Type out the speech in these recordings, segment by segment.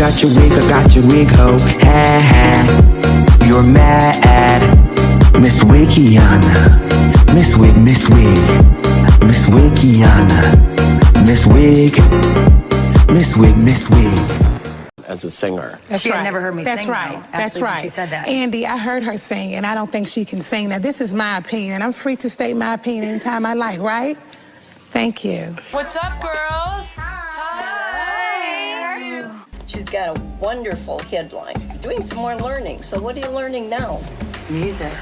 got your wig, ho. Ha ha. You're mad, Miss Wikiana. Miss Wig, Miss Wikiana. Miss Wig, Miss Wig, Miss Wig. As a singer. She had never heard me sing. That's right. That's Actually, right. She said that. Andy, I heard her sing, and I don't think she can sing. Now, this is my opinion. I'm free to state my opinion anytime I like, right? Thank you. What's up, girls? Hi. She's got a wonderful headline. Doing some more learning. So what are you learning now? Music.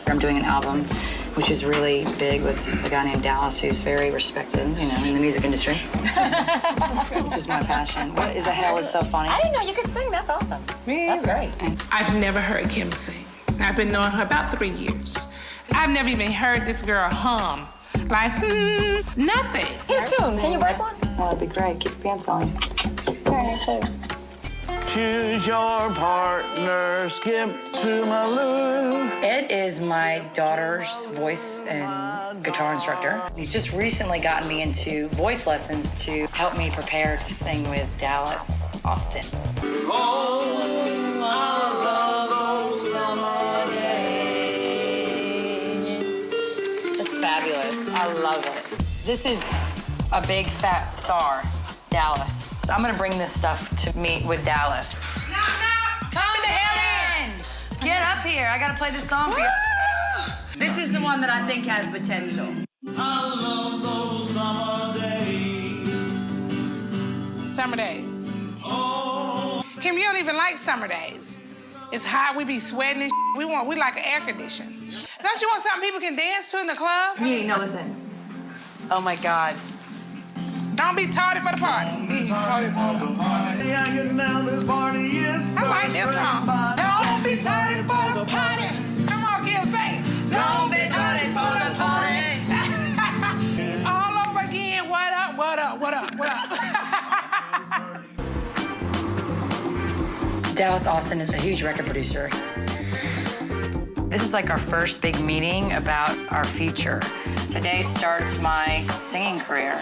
I'm doing an album, which is really big with a guy named Dallas, who's very respected, you know, in the music industry. Which is my passion. What is the hell is so funny? I didn't know you could sing. That's awesome. That's great. I've never heard Kim sing. I've been knowing her about 3 years. I've never even heard this girl hum. Like, nothing. Hit a tune. Can you break one? Well, that'd be great. Keep your pants on. Choose your partner, skip to my loo. Ed is my daughter's voice and guitar instructor. He's just recently gotten me into voice lessons to help me prepare to sing with Dallas Austin. It's fabulous. I love it. This is a big fat star, Dallas. I'm gonna bring this stuff to meet with Dallas. No! Come the hell in! Get up here. I gotta play this song for you. This is the one that I think has potential. I love those summer days. Summer days. Oh. Kim, you don't even like summer days. It's hot, we be sweating and we like an air condition. Don't you want something people can dance to in the club? No, listen. Oh my God. Don't be tardy for the party. Be tardy for the party. Yeah, you know this party is. I like this song. Don't be tardy for the party. Come on, Kim, sing. Don't be tardy for the party. All over again. What up, what up, what up, what up? Dallas Austin is a huge record producer. This is like our first big meeting about our future. Today starts my singing career.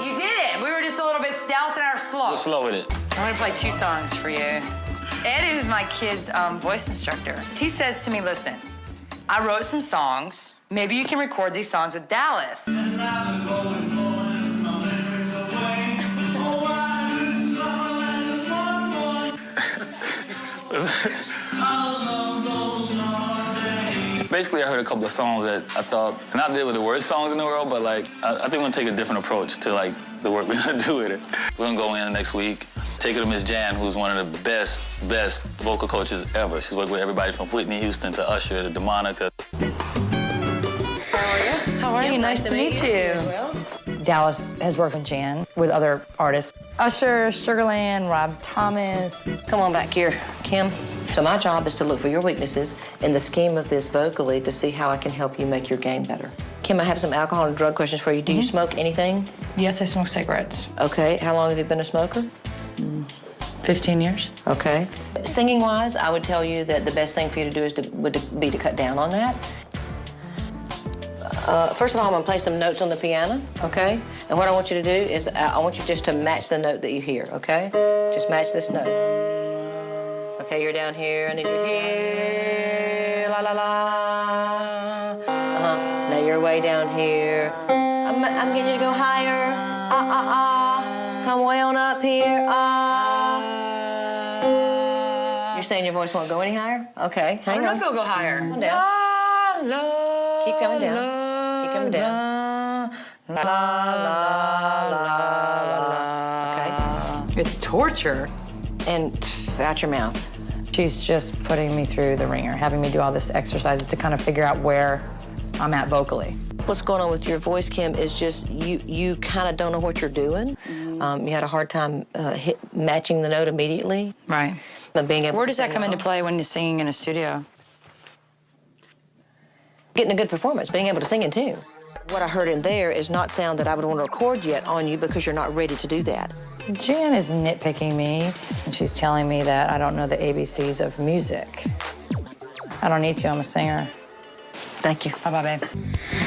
You did it. We were just a little bit Dallas and I are slow. Go slow with it. I'm gonna play 2 songs for you. Ed is my kid's voice instructor. He says to me, listen, I wrote some songs. Maybe you can record these songs with Dallas. Basically, I heard a couple of songs that I thought, not that they were the worst songs in the world, but like, I think we're gonna take a different approach to like the work we're gonna do with it. We're gonna go in next week, take it to Miss Jan, who's one of the best vocal coaches ever. She's worked with everybody from Whitney Houston to Usher to DeMonica. How are you? Nice to meet you. Dallas has worked with Jan, with other artists. Usher, Sugarland, Rob Thomas. Come on back here, Kim. So my job is to look for your weaknesses in the scheme of this vocally to see how I can help you make your game better. Kim, I have some alcohol and drug questions for you. Do you smoke anything? Yes, I smoke cigarettes. Okay. How long have you been a smoker? 15 years. Okay. Singing-wise, I would tell you that the best thing for you to do would be to cut down on that. First of all, I'm gonna play some notes on the piano, okay? And what I want you to do is I want you just to match the note that you hear, okay? Just match this note. Okay, you're down here. I need you here. La la la. Now you're way down here. I'm getting you to go higher. Come way on up here. You're saying your voice won't go any higher? Okay, hang on. I don't know if it'll go higher. Come on down. Keep coming down. Keep coming down. La la la la. Okay. It's torture. And out your mouth. She's just putting me through the ringer, having me do all this exercises to kind of figure out where I'm at vocally. What's going on with your voice, Kim, is just you kind of don't know what you're doing. You had a hard time matching the note immediately. Right. But being able Where to does that sing come into well. play when you're singing in a studio? Getting a good performance, being able to sing in tune. What I heard in there is not sound that I would want to record yet on you because you're not ready to do that. Jan is nitpicking me, and she's telling me that I don't know the ABCs of music. I don't need to, I'm a singer. Thank you. Bye-bye, babe.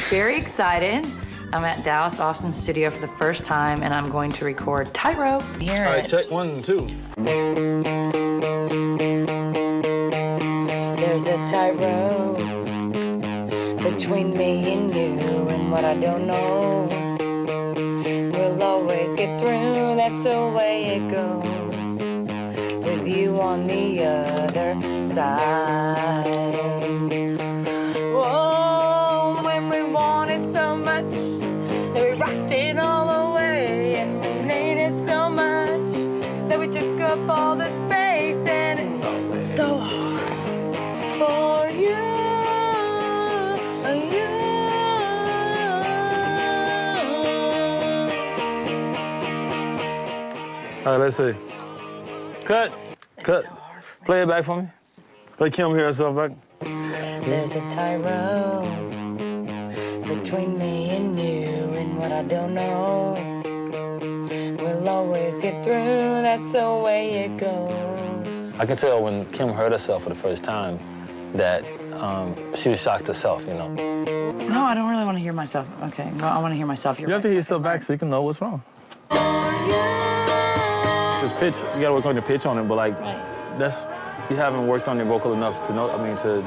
Very excited. I'm at Dallas Austin studio for the first time, and I'm going to record Tightrope. Hear it. All right, check 1 and 2. There's a tightrope between me and you, and what I don't know. We'll always get through, that's the way it goes. With you on the other side. Whoa, when we wanted so much, that we rocked it all away, and we needed so much that we took up all the space, and it's so hard for you. All right, let's see. Cut. Cut. So hard for me. Play it back for me. Let Kim hear herself back. There's a tightrope between me and you, and what I don't know. We'll always get through, that's the way it goes. I can tell when Kim heard herself for the first time that she was shocked herself, you know. No, I don't really want to hear myself. Okay, no, I want to hear myself. You have to hear yourself back so you can know what's wrong. This pitch, you gotta work on your pitch on it, but like, you haven't worked on your vocal enough to know, to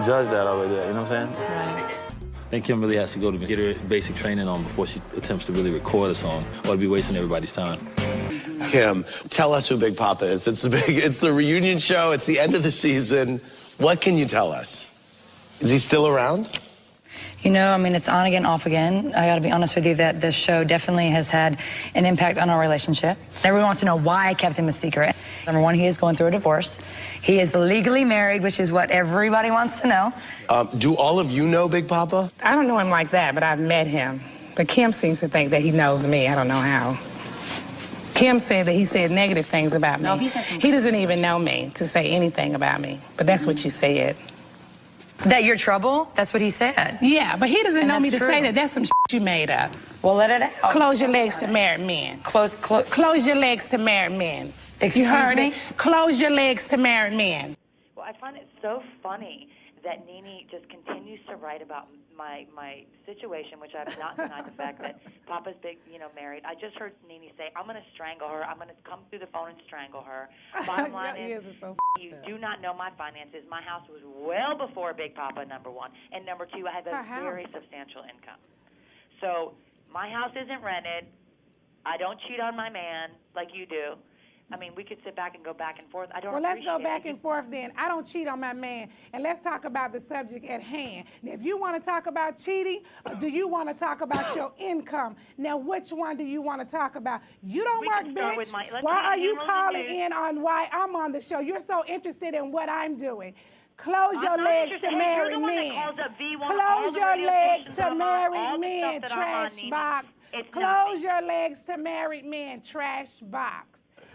judge that already, you know what I'm saying? Right. I think Kim really has to go to get her basic training on before she attempts to really record a song, or to be wasting everybody's time. Kim, tell us who Big Papa is. It's the reunion show, it's the end of the season. What can you tell us? Is he still around? You know, I mean, it's on again, off again. I gotta be honest with you that this show definitely has had an impact on our relationship. Everyone wants to know why I kept him a secret. Number one, he is going through a divorce. He is legally married, which is what everybody wants to know. Do all of you know Big Papa? I don't know him like that, but I've met him. But Kim seems to think that he knows me. I don't know how. Kim said that he said negative things about me. No, he said something. He doesn't even know me to say anything about me. But that's what you said. That you're trouble? That's what he said. Yeah, but he doesn't And know me to that's say true. that. That's some you made up. Well, let it out. Close your legs to married men. Close. Close your legs to married men. Excuse you heard me? it? Close your legs to married men. Well, I find it so funny that Nene just continues to write about my situation, which I've not denied the fact that Papa's married. I just heard Nene say, I'm going to strangle her. I'm going to come through the phone and strangle her. Bottom line is, you do not know my finances. My house was well before Big Papa, number one. And number two, I have a very substantial income. So my house isn't rented. I don't cheat on my man like you do. I mean, we could sit back and go back and forth. I don't. Well, let's go back and forth then. I don't cheat on my man. And let's talk about the subject at hand. Now, if you want to talk about cheating, or do you want to talk about your income? Now, which one do you want to talk about? You don't work, bitch. Why are you calling in on why I'm on the show? You're so interested in what I'm doing. Close your legs to married men. Close your legs to married men, trash box. Close your legs to married men, trash box.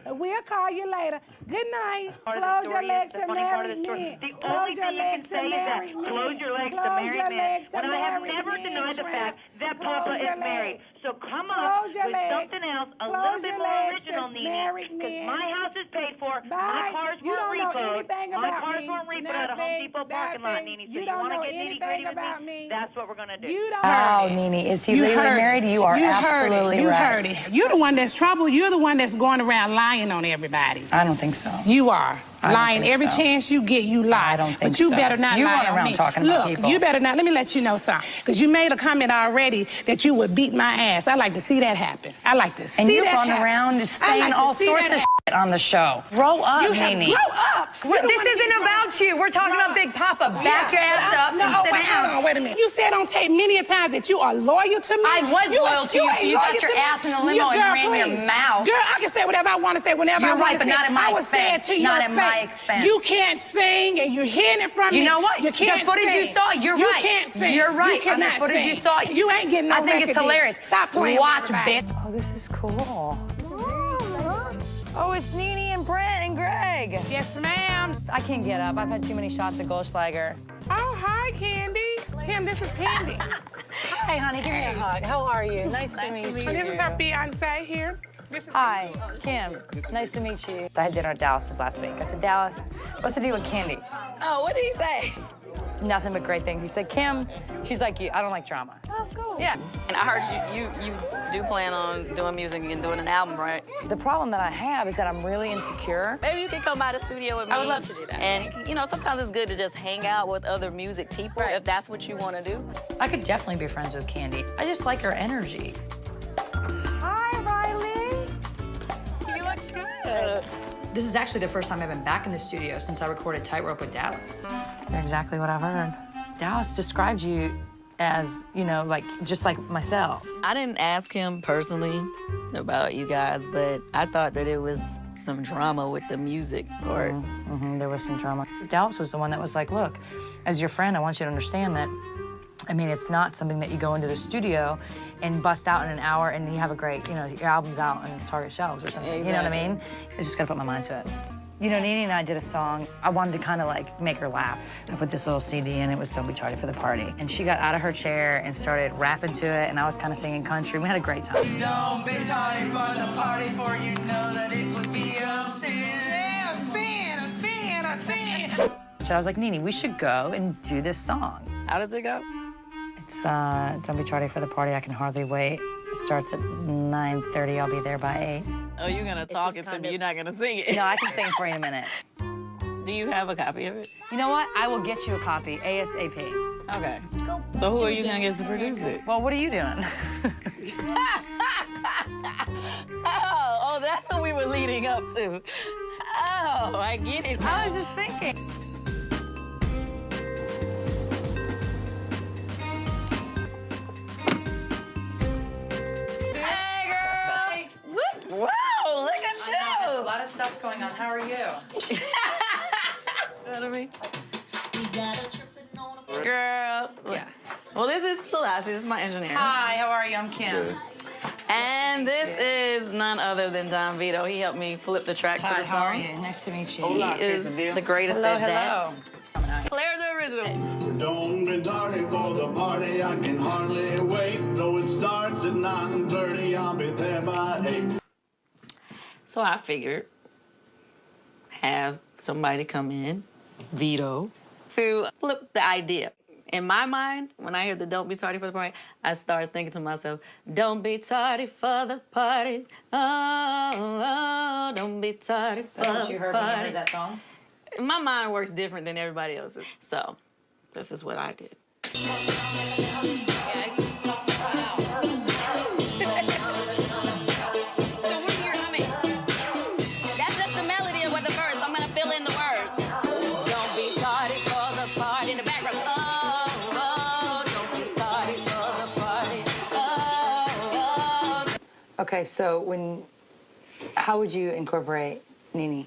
We'll call you later. Good night. Close your legs to married men. Close your legs to married men. Close your legs to married men. When I have never denied the fact that Papa is married. So come up with something else, a little bit more original, Nene, because my house is paid for. My cars weren't repoed. My cars weren't repoed at a Home Depot parking lot, Nene. So you want to get nitty-gritty with me? That's what we're going to do. Wow, Nene, is he legally married? You are absolutely right. You heard it. You're the one that's trouble. You're the one that's going around lying on everybody. I don't think so. You are. Lying every chance you get, you lie. I don't think but you so. better not You lie run on around me. talking about people. Look, you better not. Let me let you know something. Because you made a comment already that you would beat my ass. I like to see that happen. I like to see that happen. And you run around saying all sorts of shit on the show. Grow up, Nene. Grow up. This isn't about you. We're talking about Big Papa. Back your ass up and sit down. Hold on, wait a minute. You said on tape many a times that you are loyal to me. I was loyal to you till you got your ass in the limo and ran your mouth. Girl, I can say whatever I want to say whenever I want to say. You're right, but not at my expense. Not at my expense. You can't sing and you're hearing it from me. You know what? You can't the footage sing. you saw, you're you right. You can't sing. You're right. You cannot on the footage sing. you saw. You ain't getting no I think it's hilarious. Stop playing. Watch, bitch. Oh, this is cool. Oh, it's Nene and Brent and Greg. Yes, ma'am. I can't get up. I've had too many shots of Goldschlager. Oh, hi, Candy. Kim, this is Candy. Hi, honey. Give me a hug. How are you? Nice to meet you. This is her fiance here. Hi, Kim. Nice to meet you. I had dinner at Dallas's last week. I said, Dallas, what's the deal with Candy? Oh, what did he say? nothing but great things. He said, Kim, she's like you. I don't like drama. That's cool. Yeah. And I heard you do plan on doing music and doing an album, right? The problem that I have is that I'm really insecure. Maybe you can come by the studio with me. I would love to do that. And, you know, sometimes it's good to just hang out with other music people if that's what you want to do. I could definitely be friends with Candy. I just like her energy. Hi, Riley. You look good. This is actually the first time I've been back in the studio since I recorded Tightrope with Dallas. You're exactly what I've heard. Dallas described you as, you know, like, just like myself. I didn't ask him personally about you guys, but I thought that it was some drama with the music part. There was some drama. Dallas was the one that was like, look, as your friend, I want you to understand that, I mean, it's not something that you go into the studio and bust out in an hour and you have a great, you know, your album's out on Target shelves or something. Exactly. You know what I mean? It's just gotta put my mind to it. You know, Nene and I did a song. I wanted to kind of like make her laugh. I put this little CD in, it was Don't Be Tardy for the Party. And she got out of her chair and started rapping to it, and I was kind of singing country. We had a great time. Don't be tardy for the party, for you know that it would be a sin. Yeah, a sin, a sin, a sin. So I was like, Nene, we should go and do this song. How does it go? It's Don't Be Tardy for the Party, I Can Hardly Wait. It starts at 9:30, I'll be there by 8. Oh, you're gonna talk it to me, you're not gonna sing it. No, I can sing it for you in a minute. Do you have a copy of it? You know what? I will get you a copy, ASAP. Okay. So who are you gonna get to produce it? Well, what are you doing? Oh, that's what we were leading up to. Oh, I get it. I was just thinking. Wow, look at you! A lot of stuff going on. How are you? You know what I mean? Girl. Yeah. Well, this is Selassie. This is my engineer. Hi, how are you? I'm Kim. Good. And this is none other than Don Vito. He helped me flip the track to the song. How are you? Nice to meet you. He is the greatest Hello, at that. Claire the original. Don't be tardy for the party, I can hardly wait. Though it starts at 9:30, I'll be there by 8. So I figured, have somebody come in, Vito, to flip the idea. In my mind, when I hear the don't be tardy for the party, I start thinking to myself, don't be tardy for the party. Oh, oh, don't be tardy for the party. That's what you heard when you heard that song? My mind works different than everybody else's. So this is what I did. Okay, so how would you incorporate Nene?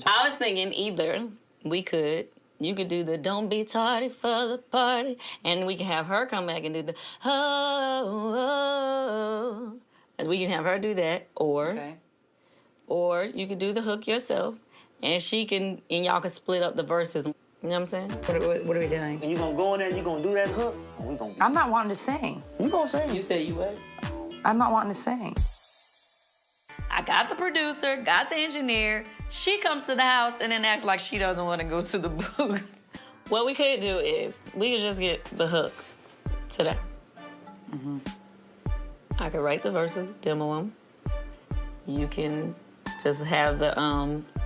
I was thinking either you could do the don't be tardy for the party, and we can have her come back and do the oh, oh. And we can have her do that, or you could do the hook yourself, and y'all can split up the verses. You know what I'm saying? What are we doing? And you gonna go in there and you gonna do that hook? I'm not wanting to sing. You gonna sing? You said you would? I'm not wanting to sing. I got the producer, got the engineer. She comes to the house and then acts like she doesn't want to go to the booth. What we could do is we could just get the hook today. I could write the verses, demo them. You can just have the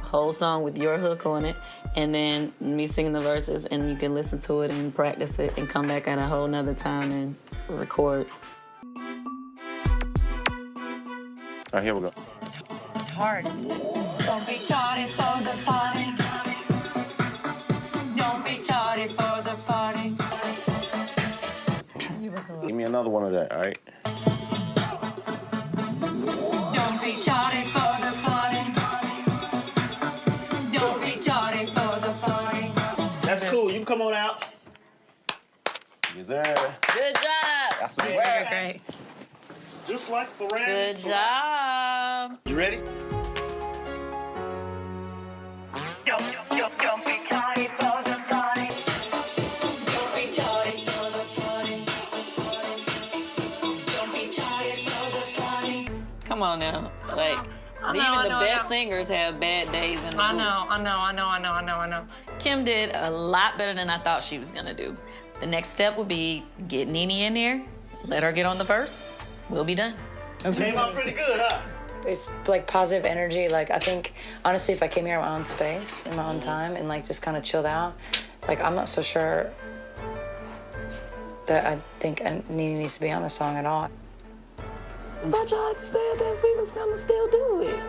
whole song with your hook on it, and then me singing the verses, and you can listen to it and practice it and come back at a whole nother time and record. All right, here we go. It's hard. Don't be tardy for the party. Don't be tardy for the party. Give me another one of that, all right? Don't be tardy for the party. Don't be tardy for the party. That's cool. You can come on out. Yes, sir. Good job. That's a Great. Just like the rain. Good job. You ready? Don't be tardy for the party. Don't be tardy for the party. Don't be tardy for the party. Come on now. Like, even the best singers have bad days in the booth. I know. Kim did a lot better than I thought she was gonna do. The next step would be get Nene in there, let her get on the verse. We'll be done. Came out pretty good, huh? It's like positive energy. Like, I think, honestly, if I came here in my own space, in my own time, and like just kind of chilled out, like, I'm not so sure that I think Nene needs to be on the song at all. But y'all said that we was gonna still do it.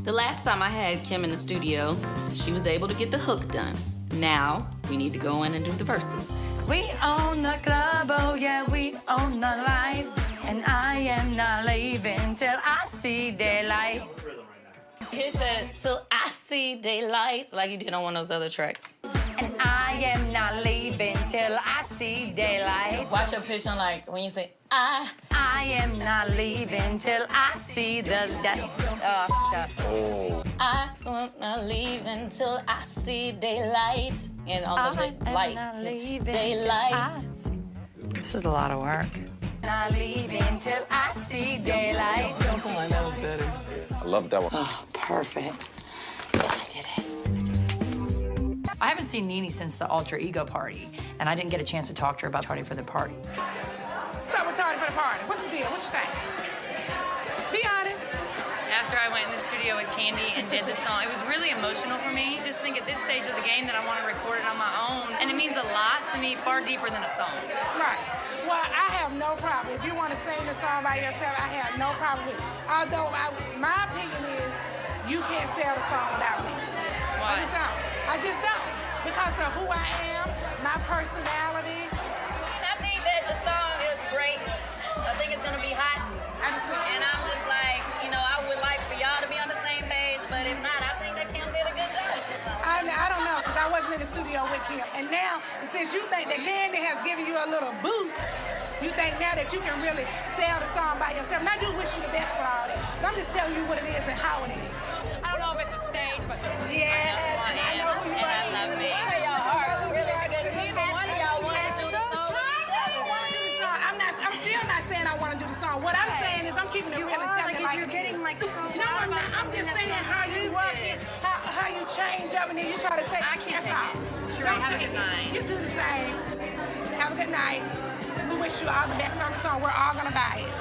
The last time I had Kim in the studio, she was able to get the hook done. Now, we need to go in and do the verses. We own the club, oh yeah, we own the life. And I am not leaving till I see daylight. He said, till I see daylight, like you did on one of those other tracks. And I am not leaving till I see daylight. Watch your pitch on like, when you say, I am not leaving till I see the light. I am not leaving till I see daylight. And on the light, daylight. This is a lot of work. Not leaving till I see daylight. I love that one. Oh, perfect. I did it. I haven't seen Nene since the alter ego party, and I didn't get a chance to talk to her about Tardy for the Party. What's up with Tardy for the Party? What's the deal? What you think? Be honest. After I went in the studio with Candy and did the song, it was really emotional for me. Just think at this stage of the game that I want to record it on my own, and it means a lot to me, far deeper than a song. Right. Well, I have no problem. If you want to sing the song by yourself, I have no problem with it. Although, my opinion is you can't sell the song without me. Why? I just don't. Because of who I am, my personality. I think that the song is great. I think it's gonna be hot. I do too. And I'm just like, you know, I would like for y'all to be on the same page, but if not, I think that Kim did a good job with this song. I don't know, because I wasn't in the studio with Kim. And now, since you think that Candy has given you a little boost, you think now that you can really sell the song by yourself. And I do wish you the best for all that. But I'm just telling you what it is and how it is. I don't know if it's a stage, but yeah, I know who you are. I love me. One of y'all are really because neither one of y'all want to do the song with each other. I'm still not saying I want to do the song. What I'm saying is I'm keeping it real and telling it like you're getting like so no, I'm not. I'm just saying how you work it, how you change up, and then you try to say. I can't that's take all. it. Sure, Don't have a take good it. night. You do the same. Have a good night. We wish you all the best on the song. We're all gonna buy it.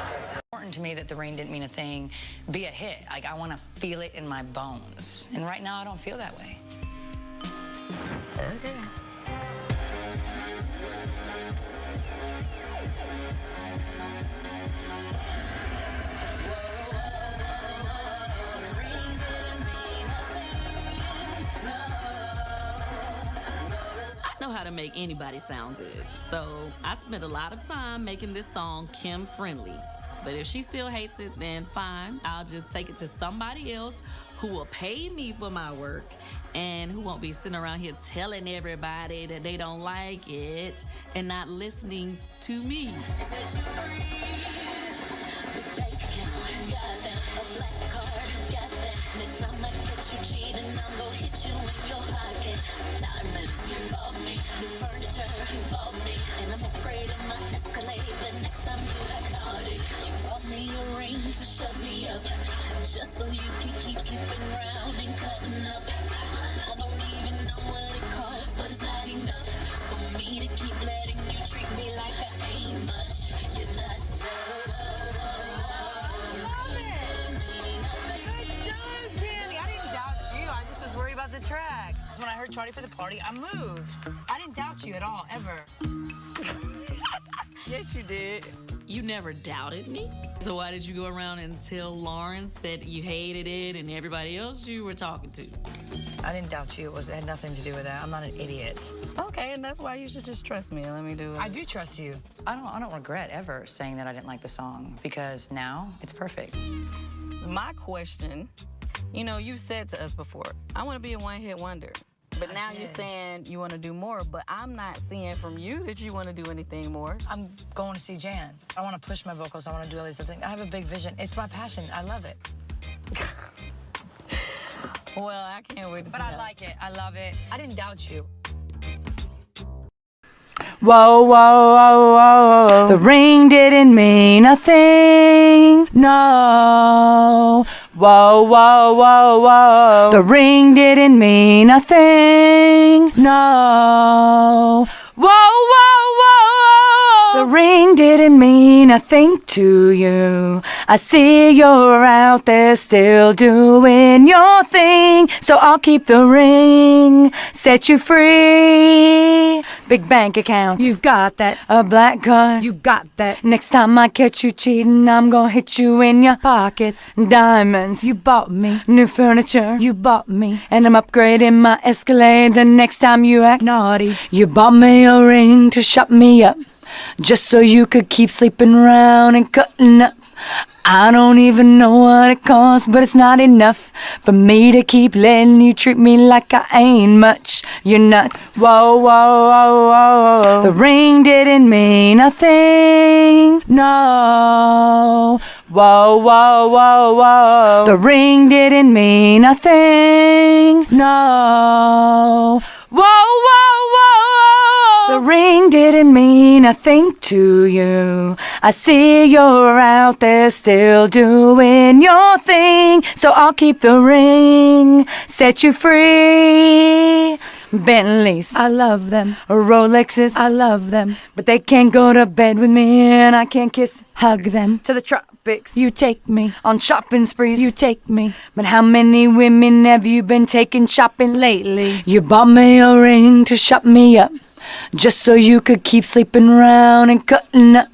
Important to me that the rain didn't mean a thing. Be a hit. Like I want to feel it in my bones, and right now I don't feel that way. Okay. I know how to make anybody sound good, so I spent a lot of time making this song Kim friendly. But if she still hates it, then fine. I'll just take it to somebody else who will pay me for my work and who won't be sitting around here telling everybody that they don't like it and not listening to me. To shut me up, just so you can keep sleeping around and cutting up. I don't even know what it costs, but it's not enough for me to keep letting you treat me like I ain't much. You're not so. Love it. Good job, Candy. I didn't doubt you. I just was worried about the track. When I heard Tardy for the Party, I moved. I didn't doubt you at all, ever. Yes, you did. You never doubted me? So why did you go around and tell Lawrence that you hated it and everybody else you were talking to? I didn't doubt you. It had nothing to do with that. I'm not an idiot. Okay, and that's why you should just trust me. Let me do it. I do trust you. I don't regret ever saying that I didn't like the song because now it's perfect. My question, you know, you said to us before, I want to be a one-hit wonder. But now you're saying you want to do more, but I'm not seeing from you that you want to do anything more. I'm going to see Jan. I want to push my vocals. I want to do all these other things. I have a big vision. It's my passion. I love it. Well, I can't wait to see But I like it. I love it. I didn't doubt you. Whoa, whoa, whoa, whoa. The ring didn't mean a thing. No. Whoa, whoa, whoa, whoa. The ring didn't mean a thing. No. Whoa, whoa, whoa. The ring didn't mean a thing to you. I see you're out there still doing your thing. So I'll keep the ring, set you free. Big bank account, you've got that. A black card, you got that. Next time I catch you cheating, I'm gonna hit you in your pockets. Diamonds, you bought me. New furniture, you bought me. And I'm upgrading my Escalating the next time you act naughty. You bought me a ring to shut me up, just so you could keep sleeping around and cutting up. I don't even know what it costs, but it's not enough for me to keep letting you treat me like I ain't much. You're nuts. Whoa, whoa, whoa, whoa. The ring didn't mean a thing. No. Whoa, whoa, whoa, whoa. The ring didn't mean a thing. No. Whoa, whoa, whoa. The ring didn't mean a thing to you. I see you're out there still doing your thing. So I'll keep the ring, set you free. Bentleys, I love them. Rolexes, I love them. But they can't go to bed with me and I can't kiss, hug them. To the tropics, you take me. On shopping sprees, you take me. But how many women have you been taking shopping lately? You bought me a ring to shut me up, just so you could keep sleeping around and cutting up.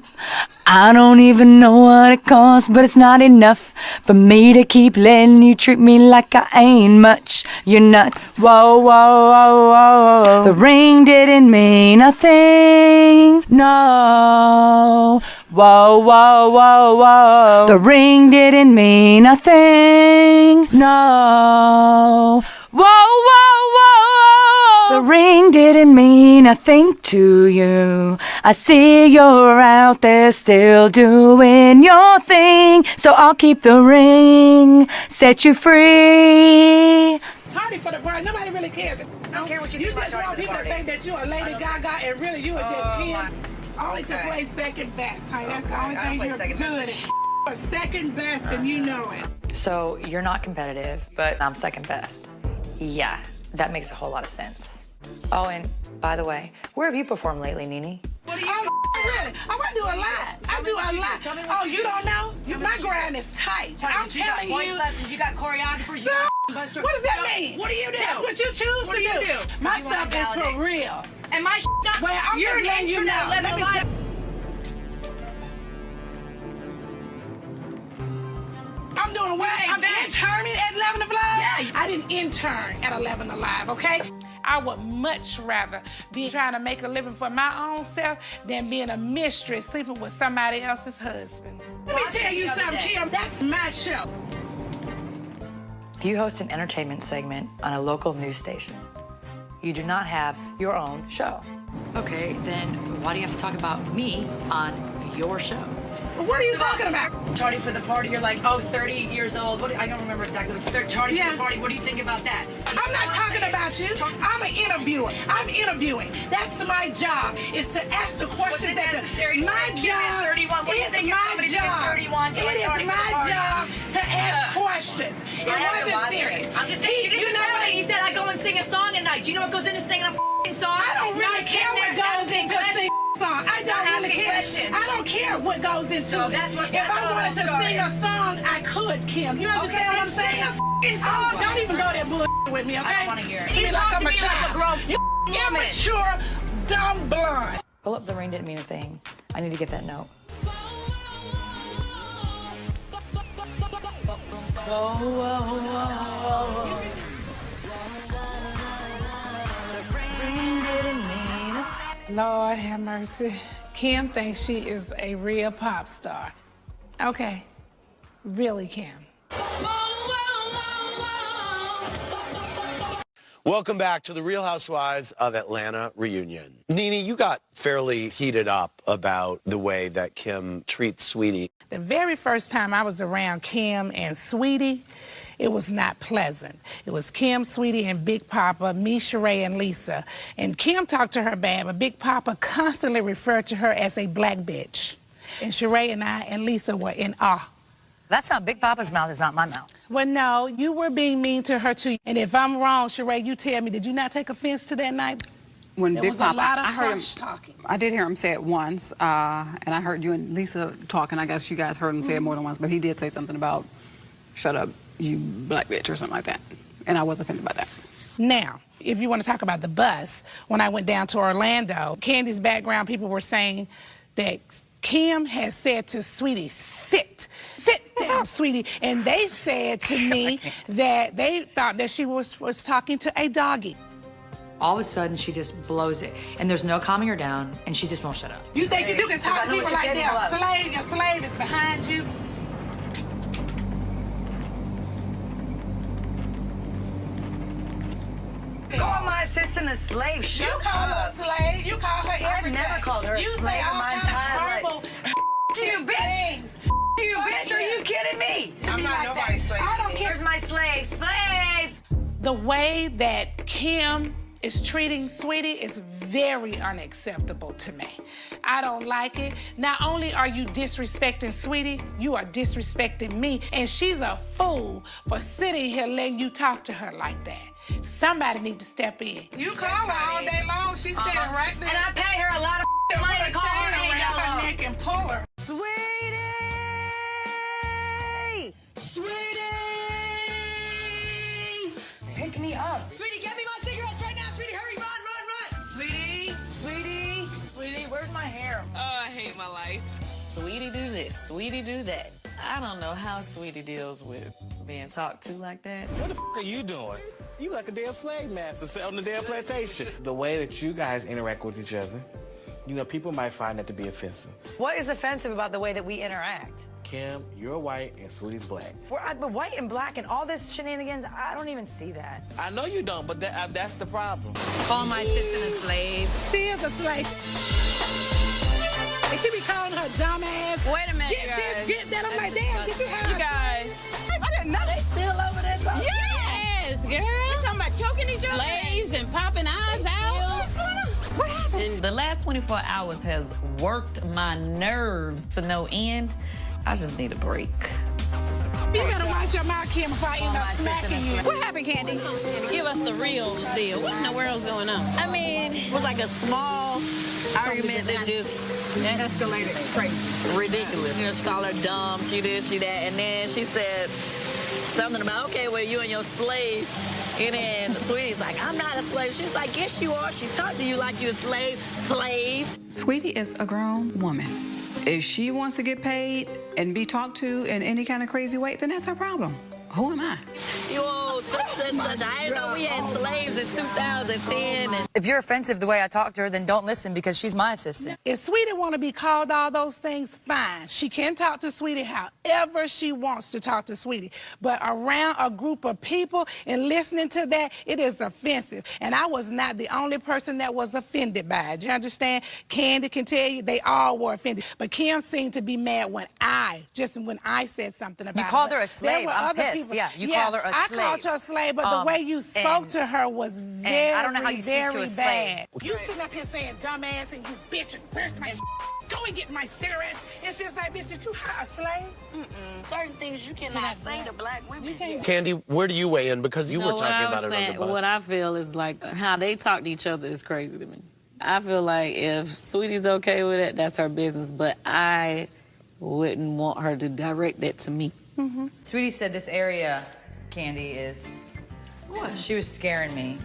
I don't even know what it costs, but it's not enough for me to keep letting you treat me like I ain't much. You're nuts. Whoa, whoa, whoa, whoa. The ring didn't mean a thing. No. Whoa, whoa, whoa, whoa. The ring didn't mean a thing. No. Whoa, whoa, whoa. The ring didn't mean a thing to you. I see you're out there still doing your thing. So I'll keep the ring, set you free. Tardy for the party. Nobody really cares. I don't care what you just want people to think that you are Lady Gaga and really you are just Kim. Only to play second best, honey. That's the only thing you're good at. You're second best and you know it. So you're not competitive, but I'm second best. Yeah, that makes a whole lot of sense. Oh, and by the way, where have you performed lately, Nene? What do you really? I want to do a lot. I do a lot. Oh, you don't know? My grind is tight. I'm telling you. Voice lessons, you got choreographers, you got So, what does that mean? What do you do? That's what you choose to do. My stuff is for real. And my stuff, well, I'm you're just letting you know. Let me say. I'm doing what? I'm interning at 11 Alive? Yeah. I didn't intern at 11 Alive, okay? I would much rather be trying to make a living for my own self than being a mistress sleeping with somebody else's husband. Let me tell you something, Kim. That's my show. You host an entertainment segment on a local news station. You do not have your own show. Okay, then why do you have to talk about me on your show? Well, what are you talking about? Tardy for the party, you're like, oh, 30 years old. I don't remember exactly. It's tardy for the party. What do you think about that? I'm not talking about you. I'm an interviewer. I'm interviewing. That's my job, is to ask the questions that my job is my job. It is my job to ask questions. It wasn't serious. I'm just saying, you know what? You said I go and sing a song at night. Do you know what goes into singing a song? I don't really care what goes into a song. I don't really care. I don't care what goes into it. If I wanted to sing a song, I could, Kim. You understand what I'm saying? Song. Don't even go there bullshit with me, okay? I don't want to hear it. You talk to me like a grown, immature, dumb blonde. Pull up the ring didn't mean a thing. I need to get that note. Whoa, whoa, whoa. Lord have mercy. Kim thinks she is a real pop star. Okay, really, Kim. Welcome back to the Real Housewives of Atlanta reunion. Nene, you got fairly heated up about the way that Kim treats Sweetie. The very first time I was around Kim and Sweetie, it was not pleasant. It was Kim, Sweetie, and Big Papa, me, Sheree, and Lisa. And Kim talked to her bad, but Big Papa constantly referred to her as a black bitch. And Sheree and I and Lisa were in awe. That's not Big Papa's mouth, it's not my mouth. Well, no, you were being mean to her too. And if I'm wrong, Sheree, you tell me, did you not take offense to that night? When There Big was Papa, a lot of I heard him harsh talking. I did hear him say it once, and I heard you and Lisa talking. I guess you guys heard him say it more than once, but he did say something about, shut up, you black bitch, or something like that. And I was offended by that. Now, if you want to talk about the bus, when I went down to Orlando, Candy's background, people were saying that Kim had said to Sweetie, sit down, sweetie. And they said to me that they thought that she was talking to a doggy. All of a sudden, she just blows it. And there's no calming her down, and she just won't shut up. You think you can talk to people like they're a slave? Your slave is behind you. Call my assistant a slave. Shut You call her a slave. You call her everything. I've never called her a slave in my entire life. You bitch! You bitch! Are you kidding me? I'm not nobody's slave. I don't care. Here's my slave. Slave! The way that Kim is treating Sweetie is very unacceptable to me. I don't like it. Not only are you disrespecting Sweetie, you are disrespecting me. And she's a fool for sitting here letting you talk to her like that. Somebody need to step in. You call her all day long. She's standing right there. And I pay her a lot of money to call her around her neck and pull her. Sweetie! Pick me up. Sweetie, get me my cigarettes right now. Sweetie, hurry, run. Sweetie, where's my hair? Oh, I hate my life. Sweetie do this, Sweetie do that. I don't know how Sweetie deals with being talked to like that. What the are you doing? You like a damn slave master sitting on the damn plantation. The way that you guys interact with each other, you know, people might find that to be offensive. What is offensive about the way that we interact? Kim, you're white and Sweetie's black. But white and black and all this shenanigans, I don't even see that. I know you don't, but that's the problem. Call my assistant a slave. She is a slave. And she be calling her dumb ass. Wait a minute, Get you this, guys. get that. I'm like, damn, get you high. You guys. I didn't know. They still over there talking? Yes, girl. You talking about choking each other? Slaves and popping eyes out. What's going on? What happened? And the last 24 hours has worked my nerves to no end. I just need a break. You better watch your mouth, Kim, before I end up smacking you. What happened, Candy? Give us the real deal. What in the world's going on? I mean, it was like a small argument that just Escalated crazy. ridiculous. You know, she called her dumb, she this, she that, and then she said something about, okay, well, you and your slave. And then Sweetie's like, I'm not a slave. She's like, yes, you are. She talked to you like you a slave. Sweetie is a grown woman. If she wants to get paid and be talked to in any kind of crazy way, then that's her problem. Who am I? Yo, such. I didn't know we had slaves in 2010. And If you're offensive the way I talk to her, then don't listen because she's my assistant. If Sweetie want to be called all those things, fine. She can talk to Sweetie however she wants to talk to Sweetie. But around a group of people and listening to that, it is offensive. And I was not the only person that was offended by it. You understand? Candy can tell you they all were offended. But Kim seemed to be mad when I said something about it. You called her a There slave. were I'm other pissed. people- Yeah, you called her a slave. I called her a slave, but the way you spoke to her was very, I don't know how you speak to a slave. bad. You sitting up here saying dumbass and you bitch and where's my go and get my cigarettes. It's just like, bitch, did you hire a slave? certain things you cannot say to black women. Candy, where do you weigh in? Because you were talking about it on the bus. What I feel is like how they talk to each other is crazy to me. I feel like if Sweetie's okay with it, that's her business, but I wouldn't want her to direct that to me. Sweetie said this area, Candy, is... What? She was scaring me.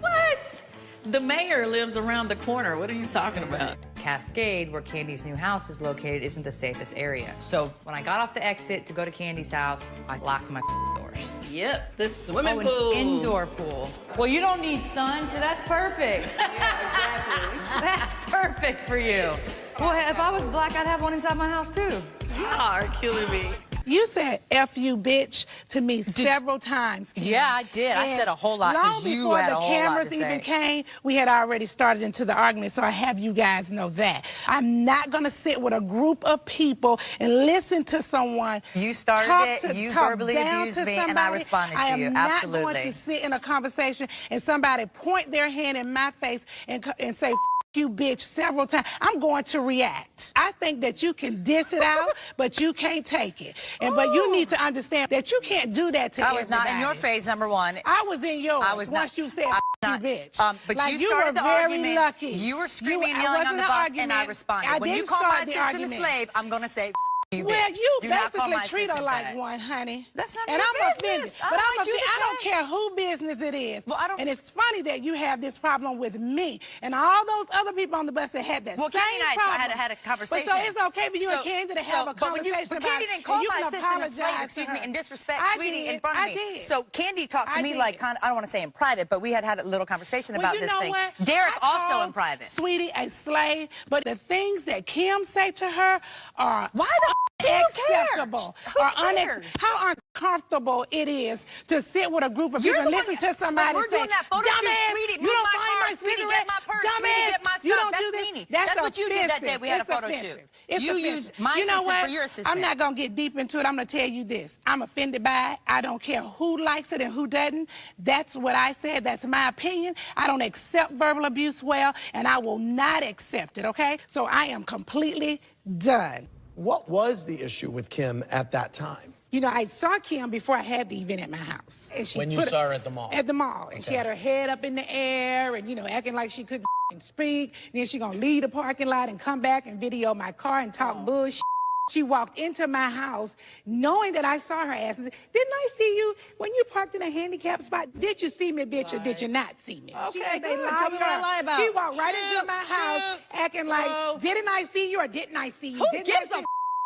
What? The mayor lives around the corner. What are you talking about? Cascade, where Candy's new house is located, isn't the safest area. So when I got off the exit to go to Candy's house, I locked my doors. Yep, the swimming an pool. Indoor pool. Well, you don't need sun, so that's perfect. Yeah, exactly. That's perfect for you. Well, if I was black, I'd have one inside my house, too. You are killing me. You said F you, bitch, to me several times. Kim. Yeah, I did. I said a whole lot because you had a whole lot to say. Long before the cameras even came, we had already started into the argument, so I have you guys know that. I'm not going to sit with a group of people and listen to someone. You started it, you verbally abused me, and I responded to you. Absolutely. I am not going to sit in a conversation and somebody point their hand in my face and say, you bitch several times. I'm going to react. I think that you can diss it out, but you can't take it. But you need to understand that you can't do that to I was not in your phase, number one. I was in yours. I was once not, you said you bitch. But like, you started the very argument. Lucky. You were screaming and yelling on the bus, and I responded. When you call my assistant a slave, I'm going to say you well, bitch. you Do not call basically my treat her assistant like that. one, honey. That's not and your I'm business. offended. But I don't care care who business it is. Well, I don't. And it's funny that you have this problem with me and all those other people on the bus that had that well, same Candy and I problem. had a conversation. But so it's okay for you and Candy to have a conversation but about Candy didn't call my assistant a slave, excuse me, and disrespect Sweetie did. in front of me. Did. So Candy talked to me like, I don't want to say in private, but we had a little conversation about you this know thing. What? Derek I also in private. Sweetie a slave, but the things that Kim say to her are why the do you care? How uncomfortable it is to sit with a group of people and listen to somebody we're say, doing that photo shoot, dumbass, Sweetie, you move don't my find car, my Sweetie, cigarette, get my purse, dumbass, Sweetie, get my stuff. you don't That's do this. Nene. That's what you did that day we had a It's photo offensive. shoot. It's you offensive. used my you know assistant what? for your assistant. I'm not going to get deep into it. I'm going to tell you this. I'm offended by it. I don't care who likes it and who doesn't. That's what I said. That's my opinion. I don't accept verbal abuse well, and I will not accept it, okay? So I am completely done. What was the issue with Kim at that time? You know, I saw Kim before I had the event at my house. And she When you saw her at the mall? At the mall. And she had her head up in the air and, you know, acting like she couldn't speak. And then she gonna leave the parking lot and come back and video my car and talk bullshit. She walked into my house knowing that I saw her ass. Didn't I see you when you parked in a handicapped spot? Did you see me, bitch, or did you not see me? Okay, she is good. a liar. Tell me what I lie about. She walked right into my house acting like, didn't I see you or didn't I see you? Who gives a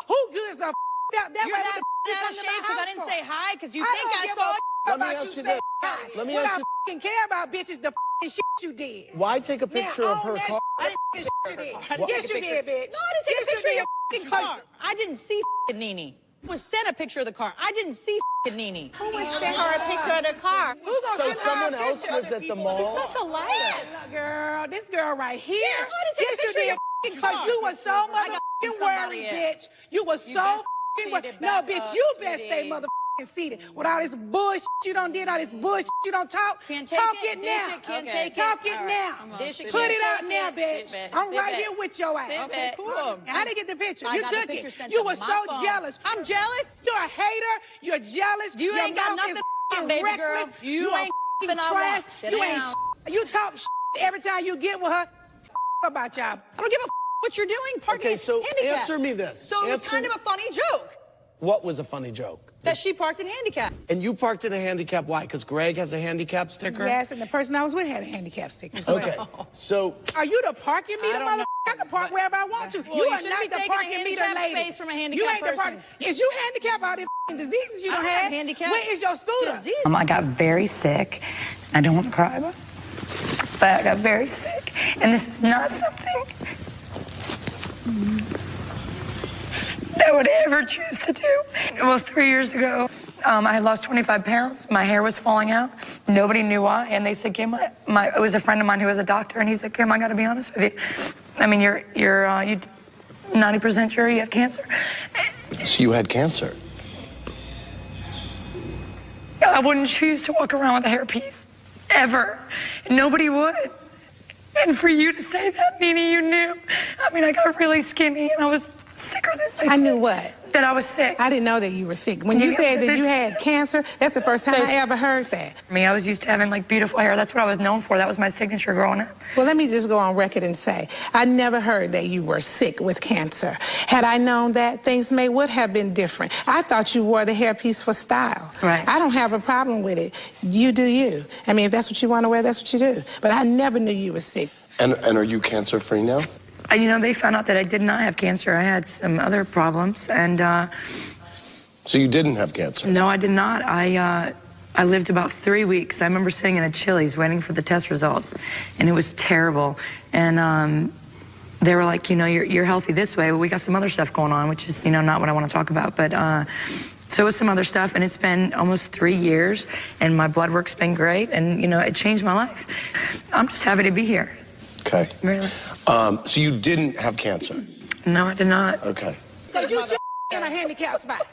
Who gives a You're that out of shape because I didn't say hi because you think I saw it. Let me ask you this. Let me ask you. What I care about, bitch, is the shit you did. Why take a picture of her car? I didn't shit you did. Yes, you did, bitch. No, I didn't take a picture of your car. I didn't see Nene. Was sent a picture of the car. I didn't see Nene. Who was sent her a picture of the car? So someone else was at the mall? She's such a liar. Yes, girl. This girl right here. Yes, I didn't take a picture of your because you were so motherfucking worried, bitch. You were so worried. No, bitch, you best stay motherfucking seated. With all this bullshit you don't did, all this bullshit you don't talk. Can't take talk it, it dish now. it, can't take it. Talk it All now. right. Dish it, Put can't it out take now, it. bitch. Sit back. I'm Sit right back. here with your ass. Sit Okay, back. cool. How to get the picture? I You got the took picture it. sent You to were my so phone. jealous. I'm jealous? You're a hater. You're jealous. You Your ain't got mouth nothing is on, baby reckless. girl. You ain't f***ing I trash. want. Sit You ain't down. You talk every time you get with her. About y'all. I don't give a what you're doing. Parking Okay, so handicap. answer me this. So it was kind of a funny joke What was a funny joke? that she parked in handicap. And you parked in a handicap, why? Because Greg has a handicap sticker? Yes, and the person I was with had a handicap sticker. Okay, so... Are you the parking meter, motherfucker? I can park wherever I want to. Well, you you are shouldn't not be the taking a parking meter handicap lady. space from a You handicapped ain't the parking... person. Is you handicapped all the diseases you I don't don't have have? handicap. Where is your scooter? I got very sick. I don't want to cry about it, but I got very sick. And this is not something that I would ever choose to do. Well, 3 years ago, I had lost 25 pounds. My hair was falling out. Nobody knew why. And they said, Kim, it was a friend of mine who was a doctor, and he said, Kim, I got to be honest with you. I mean, you're 90% sure you have cancer. So you had cancer? I wouldn't choose to walk around with a hairpiece, ever. Nobody would. And for you to say that, Nene, you knew. I mean, I got really skinny, and I was sicker than... I knew what? That I was sick. I didn't know that you were sick. When you said that you had cancer, that's the first time I ever heard that. I mean, I was used to having, like, beautiful hair. That's what I was known for. That was my signature growing up. Well, let me just go on record and say, I never heard that you were sick with cancer. Had I known that, things would have been different. I thought you wore the hairpiece for style. Right. I don't have a problem with it. You do you. I mean, if that's what you want to wear, that's what you do. But I never knew you were sick. And are you cancer-free now? You know, they found out that I did not have cancer. I had some other problems, and... So you didn't have cancer? No, I did not. I lived about 3 weeks. I remember sitting in a Chili's waiting for the test results, and it was terrible. And they were like, you know, you're healthy this way. Well, we got some other stuff going on, which is, you know, not what I want to talk about. But so it was some other stuff, and it's been almost 3 years, and my blood work's been great, and, you know, it changed my life. I'm just happy to be here. Okay. Really? So you didn't have cancer? No, I did not. Okay. So you should in a handicap spot.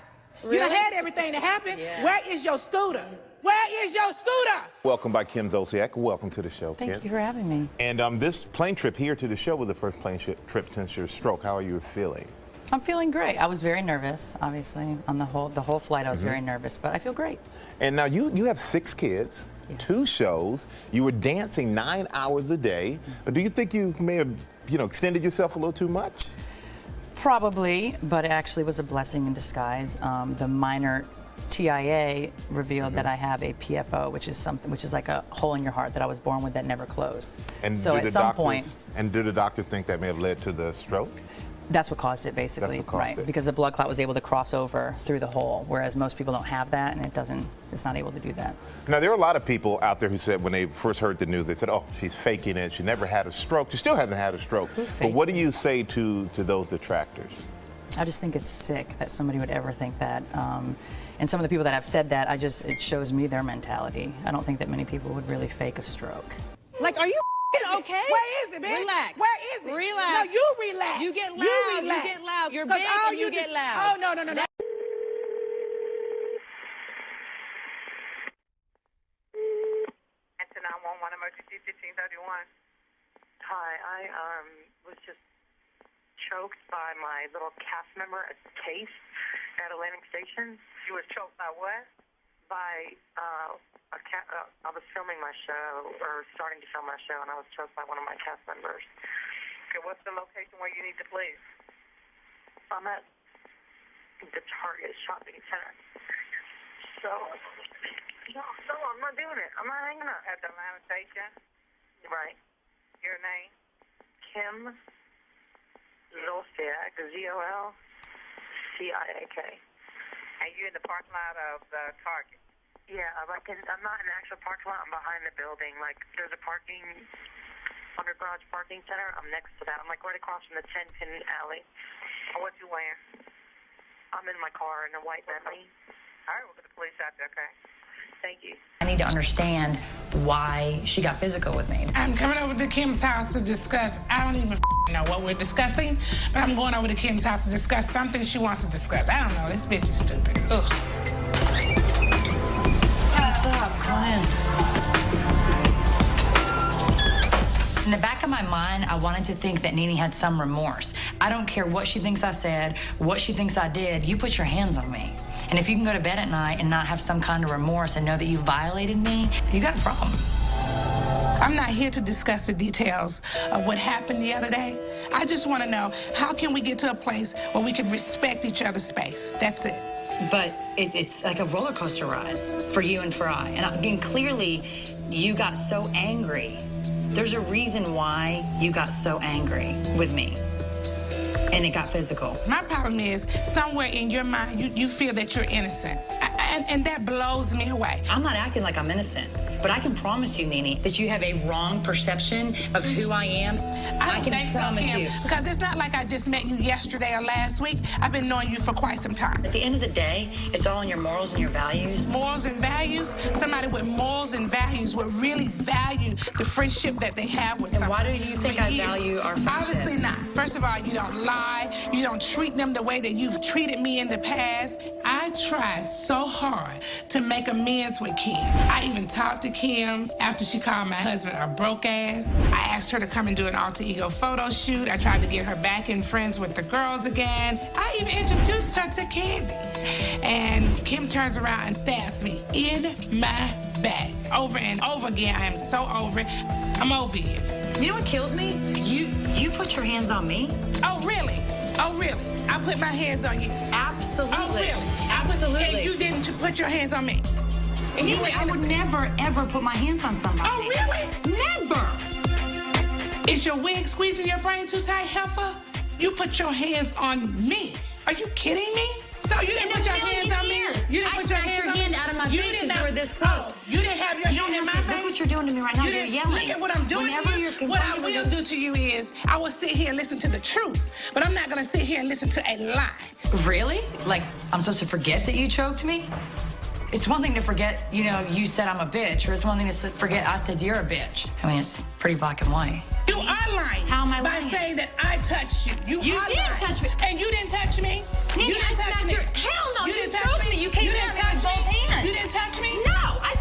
Really? You done had everything to happen. Yeah. Where is your scooter? Where is your scooter? Welcome by Kim Zolciak. Welcome to the show, Kim. Thank you for having me. And this plane trip here to the show was the first plane trip since your stroke. How are you feeling? I'm feeling great. I was very nervous, obviously. On the whole flight, I was very nervous, but I feel great. And now you have 6 kids, 2 shows. You were dancing 9 hours a day. Do you think you may have, extended yourself a little too much? Probably, but it actually was a blessing in disguise. The minor TIA revealed that I have a PFO, which is like a hole in your heart that I was born with that never closed. And so at some point, and do the doctors think that may have led to the stroke? That's what caused it, basically. That's what caused it. Because the blood clot was able to cross over through the hole, whereas most people don't have that, and it's not able to do that. Now, there are a lot of people out there who said when they first heard the news, they said, oh, she's faking it. She never had a stroke. She still hasn't had a stroke. But what do you say to those detractors? I just think it's sick that somebody would ever think that. And some of the people that have said that, it shows me their mentality. I don't think that many people would really fake a stroke. Like, are you okay? Where is it, bitch? Relax. Where is it? Relax. No, you relax. You get loud. You get loud. You're big and you get loud. Oh, no. That's a 911 emergency 1531. Hi, I was just choked by my little cast member at Taste at Atlantic Station. You were choked by what? By I was filming my show, or starting to film my show, and I was choked by one of my cast members. Okay, what's the location where you need to please? I'm at the Target shopping center. So I'm not doing it. I'm not hanging up. At the Atlanta Station? Right. Your name? Kim Zolciak, Zolciak. And you in the parking lot of the Target? Yeah, I'm not in the actual parking lot. I'm behind the building. Like, there's a under garage parking center. I'm next to that. I'm like right across from the 10-pin alley. What you wearing? I'm in my car in a white Bentley. All right, we'll get the police out there, okay? Thank you. I need to understand why she got physical with me. I'm coming over to Kim's house to discuss, I don't even know what we're discussing, but I'm going over to Kim's house to discuss something she wants to discuss. I don't know, this bitch is stupid. Ugh. What's up? Come on in. In the back of my mind, I wanted to think that Nene had some remorse. I don't care what she thinks I said, what she thinks I did, you put your hands on me. And if you can go to bed at night and not have some kind of remorse and know that you violated me, you got a problem. I'm not here to discuss the details of what happened the other day. I just want to know, how can we get to a place where we can respect each other's space? That's it. But it's like a roller coaster ride for you and for I. And clearly, you got so angry. There's a reason why you got so angry with me. And it got physical. My problem is, somewhere in your mind, you feel that you're innocent. And that blows me away. I'm not acting like I'm innocent, but I can promise you, Nene, that you have a wrong perception of who I am. I can promise you. Because it's not like I just met you yesterday or last week. I've been knowing you for quite some time. At the end of the day, it's all in your morals and your values. Morals and values? Somebody with morals and values would really value the friendship that they have with somebody. And why do you think I value our friendship? Obviously not. First of all, you don't lie. You don't treat them the way that you've treated me in the past. I tried so hard to make amends with Kim. I even talked to Kim after she called my husband a broke ass. I asked her to come and do an alter ego photo shoot. I tried to get her back in friends with the girls again. I even introduced her to Candy. And Kim turns around and stabs me in my back. Over and over again. I am so over it. I'm over you. You know what kills me? You put your hands on me. Oh, really? Oh, really? I put my hands on you. Absolutely. Oh, really? Absolutely. And you didn't put your hands on me. And I would never, ever put my hands on somebody. Oh, really? Never. Is your wig squeezing your brain too tight, heifer? You put your hands on me. Are you kidding me? So you didn't put your hands on me? You didn't put your hands on me? I snatched your hand out of my face because you were this close. You didn't have your hand in my face? Look what you're doing to me right now. You're yelling. Look at what I'm doing to you. What I will do to you is, I will sit here and listen to the truth, but I'm not going to sit here and listen to a lie. Really? Like, I'm supposed to forget that you choked me? It's one thing to forget, you said I'm a bitch, or it's one thing to forget I said you're a bitch. I mean, it's pretty black and white. You are lying. How am I lying? By saying that I touched you. You did touch me. And you didn't touch me. Nene, I smacked your... Hell no, you choked me. You came down with both hands. You didn't touch me? No, I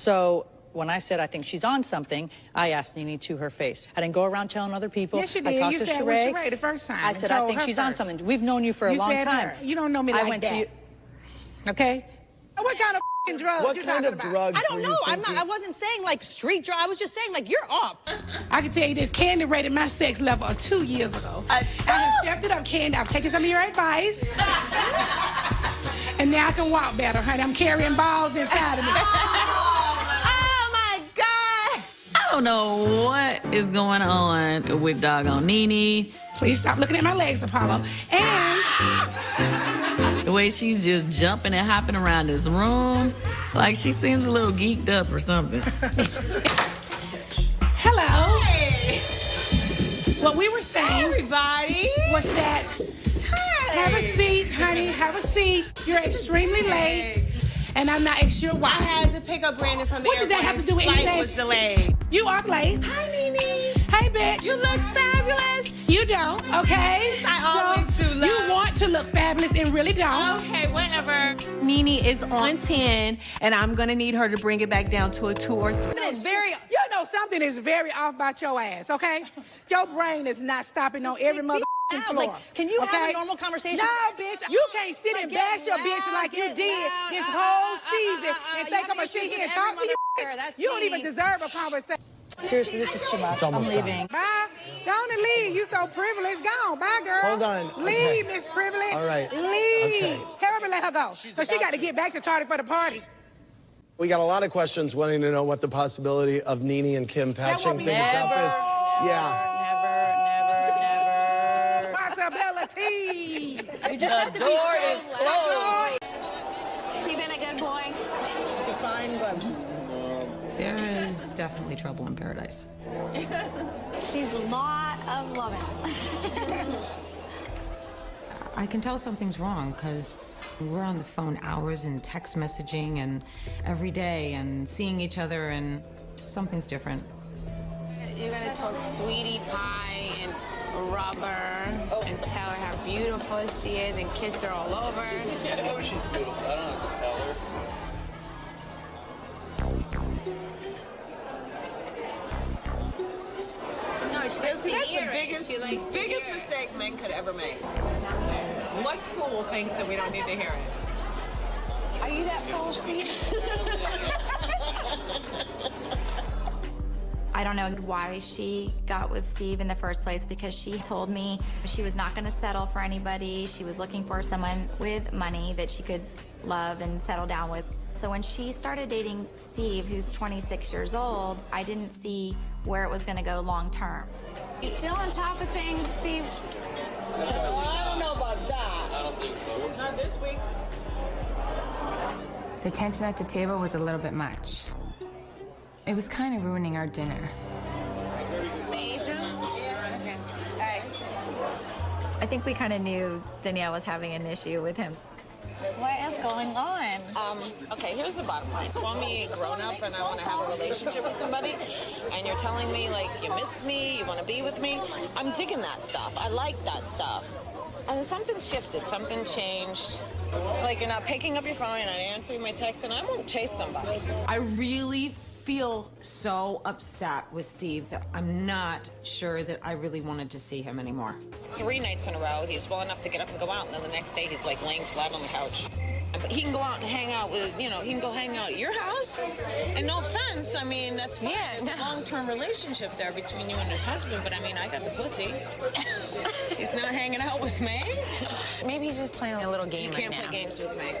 So When I said I think she's on something, I asked Nene to her face. I didn't go around telling other people. Yes, you I did. talked You to said it was Sheree the first time. I and said I told think her she's on first. something. We've known you for a You long said time. her. You don't know me I like went that. to you. Okay? What kind of f***ing drugs What you kind talking of about? drugs I don't were know. you I'm not. thinking? I wasn't saying like street drugs. I was just saying like you're off. I can tell you this, Candy rated my sex level 2 years ago. I have stepped it up, Candy. I've taken some of your advice. And now I can walk better, honey. I'm carrying balls inside of me. Oh my God! I don't know what is going on with doggone Nene. Please stop looking at my legs, Apollo. And the way she's just jumping and hopping around this room, like she seems a little geeked up or something. hello. Hey. What we were saying, Everybody. was that have a seat, honey. Have a seat. You're extremely late, and I'm not sure why. I had to pick up Brandon from the What does that have to do with Flight anything? was delayed. You are late. Hi, Nene. Hey, bitch. You look fabulous. You don't, okay? I always do, love. You want to look fabulous and really don't. Okay, whatever. Nene is on 10, and I'm gonna need her to bring it back down to a 2 or 3. You know something is very off about your ass, okay? Your brain is not stopping on every mother floor. Like, can you okay? have a normal conversation? No, bitch. You can't sit and bash your bitch like you did this whole season and think I'm gonna sit here and talk to you, bitch. You don't even deserve a conversation. Seriously, this is too much. I'm leaving. Bye. Go on and leave. You so privileged. Go on. Bye, girl. Hold on. Leave, Okay. Miss Privilege. All right. Leave. Okay. Hurry up and let her go. So she got to get back to Tardy for the party. We got a lot of questions wanting to know what the possibility of Nene and Kim patching be things up is. Yeah. Possibility. You just have to be so is closed. Has he been a good boy? Define good. There is definitely trouble in paradise. She's a lot of loving. I can tell something's wrong because we're on the phone hours and text messaging and every day and seeing each other and something's different. You're gonna talk sweetie pie and rubber and tell her how beautiful she is and kiss her all over. I know she's beautiful. I don't have to tell her. No, she doesn't That's hear the it. biggest, She likes to biggest hear it. mistake men could ever make. What fool thinks that we don't need to hear it? Are you that fool, Steve? I don't know why she got with Steve in the first place because she told me she was not going to settle for anybody. She was looking for someone with money that she could love and settle down with. So when she started dating Steve, who's 26 years old, I didn't see where it was going to go long term. You still on top of things, Steve? I don't know about that. I don't think so. Not this week. The tension at the table was a little bit much. It was kind of ruining our dinner. The A's room? Okay. All right. I think we kind of knew Danielle was having an issue with him. What is going on? Okay, here's the bottom line. You want me grown up and I want to have a relationship with somebody, and you're telling me, like, you miss me, you want to be with me. I'm digging that stuff. I like that stuff. And something shifted, something changed. Like, you're not picking up your phone, you're not answering my text, and I won't chase somebody. I really feel so upset with Steve that I'm not sure that I really wanted to see him anymore. It's 3 nights in a row. He's well enough to get up and go out, and then the next day he's like laying flat on the couch. But he can go out and hang out with, you know, he can go hang out at your house. And no offense, I mean, that's fine. There's a long-term relationship there between you and his husband, but I mean, I got the pussy. He's not hanging out with me. Maybe he's just playing a little game You can't play games with me.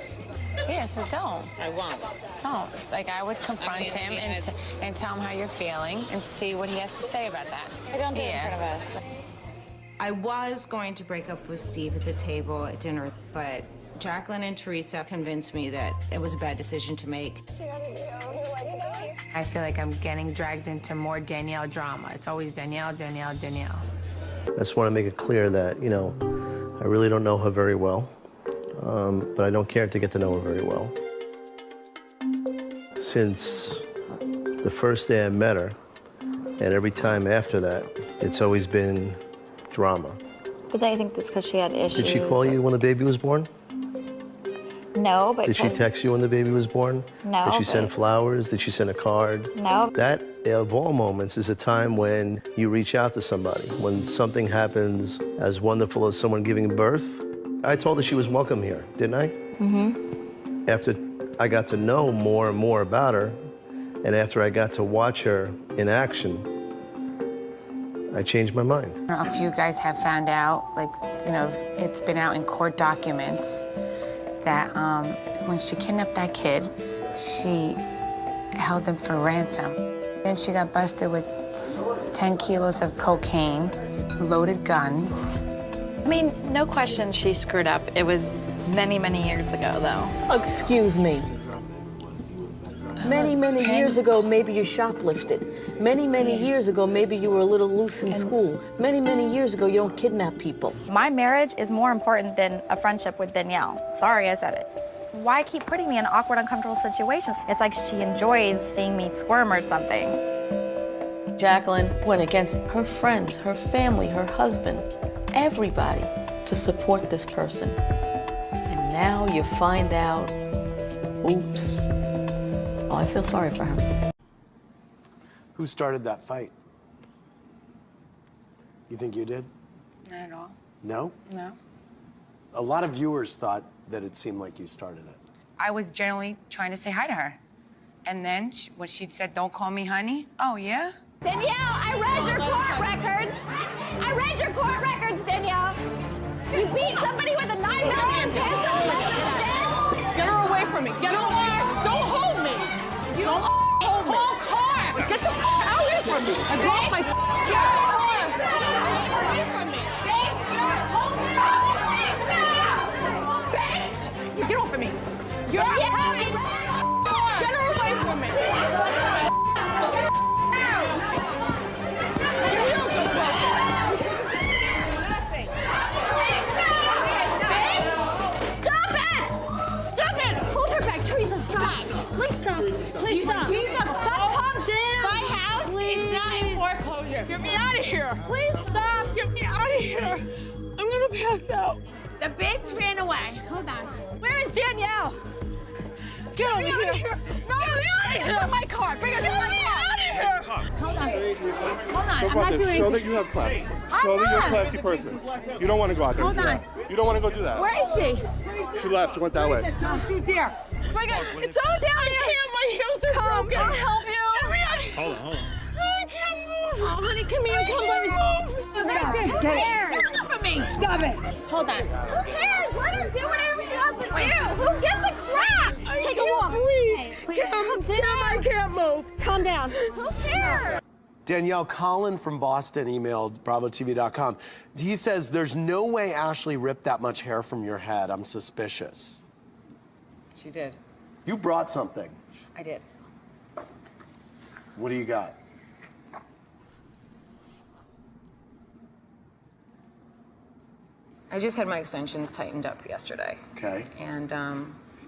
Yeah, so don't. I won't. Don't. Like, I would confront I mean, him and tell him how you're feeling and see what he has to say about that. I don't do it in front of us. I was going to break up with Steve at the table at dinner, but Jacqueline and Teresa convinced me that it was a bad decision to make. I feel like I'm getting dragged into more Danielle drama. It's always Danielle, Danielle, Danielle. I just want to make it clear that, you know, I really don't know her very well, but I don't care to get to know her very well. Since the first day I met her, and every time after that, it's always been drama. But I think that's because she had issues. Did she call you when the baby was born? No, but Did she text you when the baby was born? No, Did she send but- flowers? Did she send a card? No. That, of all moments, is a time when you reach out to somebody. When something happens as wonderful as someone giving birth. I told her she was welcome here, didn't I? Mm-hmm. After I got to know more and more about her, and after I got to watch her in action, I changed my mind. A few guys have found out, like, you know, it's been out in court documents that when she kidnapped that kid, she held them for ransom. Then she got busted with 10 kilos of cocaine, loaded guns. I mean, no question she screwed up. It was many, many years ago, though. Excuse me. Many, many years ago, maybe you shoplifted. Many, many years ago, maybe you were a little loose in school. Many, many years ago, you don't kidnap people. My marriage is more important than a friendship with Danielle. Sorry, I said it. Why keep putting me in awkward, uncomfortable situations? It's like she enjoys seeing me squirm or something. Jacqueline went against her friends, her family, her husband, everybody to support this person. And now you find out, oops. Oh, I feel sorry for her. Who started that fight? You think you did? Not at all. No? No. A lot of viewers thought that it seemed like you started it. I was generally trying to say hi to her. And then when she said, don't call me honey, oh, yeah? Danielle, I read your court records. I read your court records, Danielle. You beat somebody with a 9mm pistol. Get her away from me. Get her away. Don't hold me. You Don't hold me. call car. Get the out away from me. I brought my Away from me. Bitch! Get off of me. You're Get her away from me. Stop it! Stop it! Hold her back, Teresa. Stop. Please stop. Please stop. Please stop. Stop. Calm down. My house is not in foreclosure. Get me out of here. Please stop. Get me out of here. I'm gonna pass out. The bitch ran away. Hold on. Where is Danielle? Get over here. No, bring her to my car. Bring her to my car. Hold on. Hold on. I'm not doing Show anything. that you have class. I'm Show that you're a not. classy person. You don't want to go out there and Hold do on. that. You don't want to go do that. Where is she? She left. She went that way. Don't you dare. Bring her. It's all down there. I can't. My heels are broken. I'll help you. Get me out of here. Hold on. I can't move. Oh, honey, come here. Come on. Stop it. Who cares? Stop at me. Stop it. Hold on. Who cares? Let her do whatever she wants to do. Who gives a crap? Take a walk. Breathe. Please calm down. I can't move. Calm down. Who cares? Danielle, Colin from Boston emailed BravoTV.com. He says, there's no way Ashley ripped that much hair from your head. I'm suspicious. She did. You brought something. I did. What do you got? I just had my extensions tightened up yesterday. Okay. And,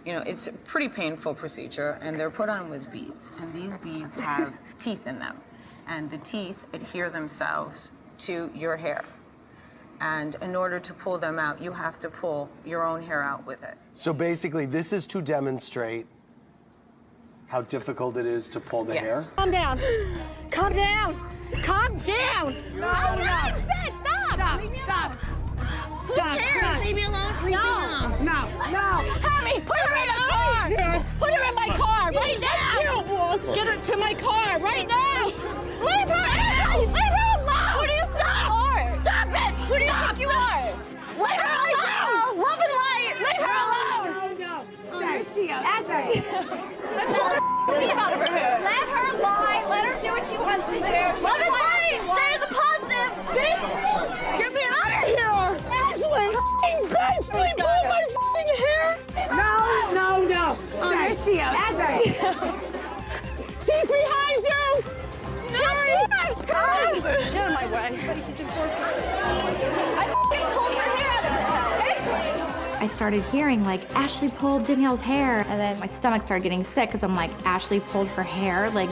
you know, it's a pretty painful procedure, and they're put on with beads. And these beads have teeth in them. And the teeth adhere themselves to your hair. And in order to pull them out, you have to pull your own hair out with it. So basically, this is to demonstrate how difficult it is to pull the hair? Calm down. Calm down. Calm down. No. Stop. Leave me alone. Who cares? Leave me alone. Leave me alone. No. Hammy, put her in the car. Put her in my car right now. Get her to my car right now. Leave her. Ashley, leave her alone. Who do you stop? Stop it. Who do you think you are? Leave her alone. Love and light. Leave her alone. No. Oh, there she goes. Ashley. I pulled her leave out of her hair. Let her lie. Let her do what she wants to do. Love and light. Stay in the positive. Bitch. Get me out of here. Ashley. Bitch. Please pull my hair. No. Oh, there she goes. Ashley. She's behind you. Get out of my way. I pulled her hair out of the house. I started hearing like Ashley pulled Danielle's hair, and then my stomach started getting sick because I'm like, Ashley pulled her hair. Like,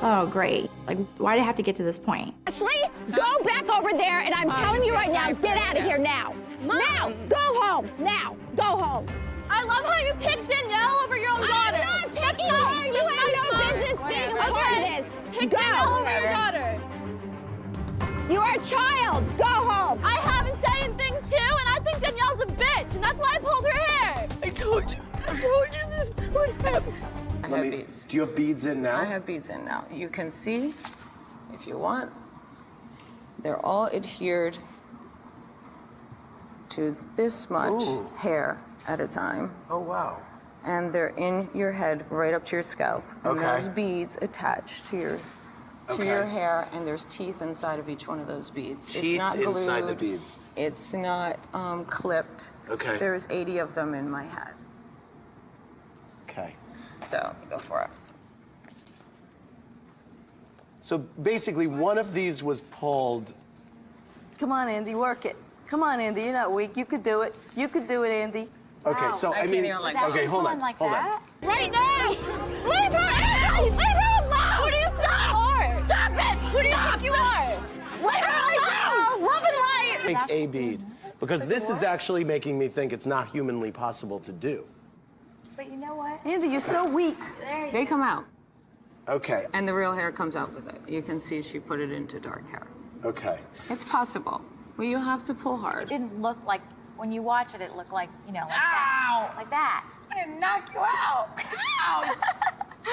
oh great. Like, why did I have to get to this point? Ashley, go back over there, and I'm telling you right now, get out of here now. Now, go home. Now, go home. I love how you picked Danielle over your own daughter. I'm not picking her. You have no business being a part of this. Pick Danielle over your daughter. You are a child. Go home. I have insane things too, and I think Danielle's a bitch, and that's why I pulled her hair. I told you this would happen. I have beads. Do you have beads in now? I have beads in now. You can see, if you want, they're all adhered to this much hair at a time. Oh, wow. And they're in your head right up to your scalp. And Okay. there's beads attached to your hair, and there's teeth inside of each one of those beads. Teeth it's not glued. inside the beads. It's not clipped. Okay. There's 80 of them in my head. Okay. So go for it. So basically, one of these was pulled. Come on, Andy, work it. Come on, Andy, you're not weak. You could do it. You could do it, Andy. Okay, so I mean, okay, hold on, hold on. Right now! Leave her! Ashley! Leave her alone! Who do you stop? Stop it! Who do you think you are? Leave her alone! Love and light! Take a bead, because this is actually making me think it's not humanly possible to do. But you know what? Andy, you're so weak. They come out. Okay. And the real hair comes out with it. You can see she put it into dark hair. Okay. It's possible. Well, you have to pull hard. It didn't look like, when you watch it, it looked like, you know, like that. Like that. I'm gonna knock you out. Ow!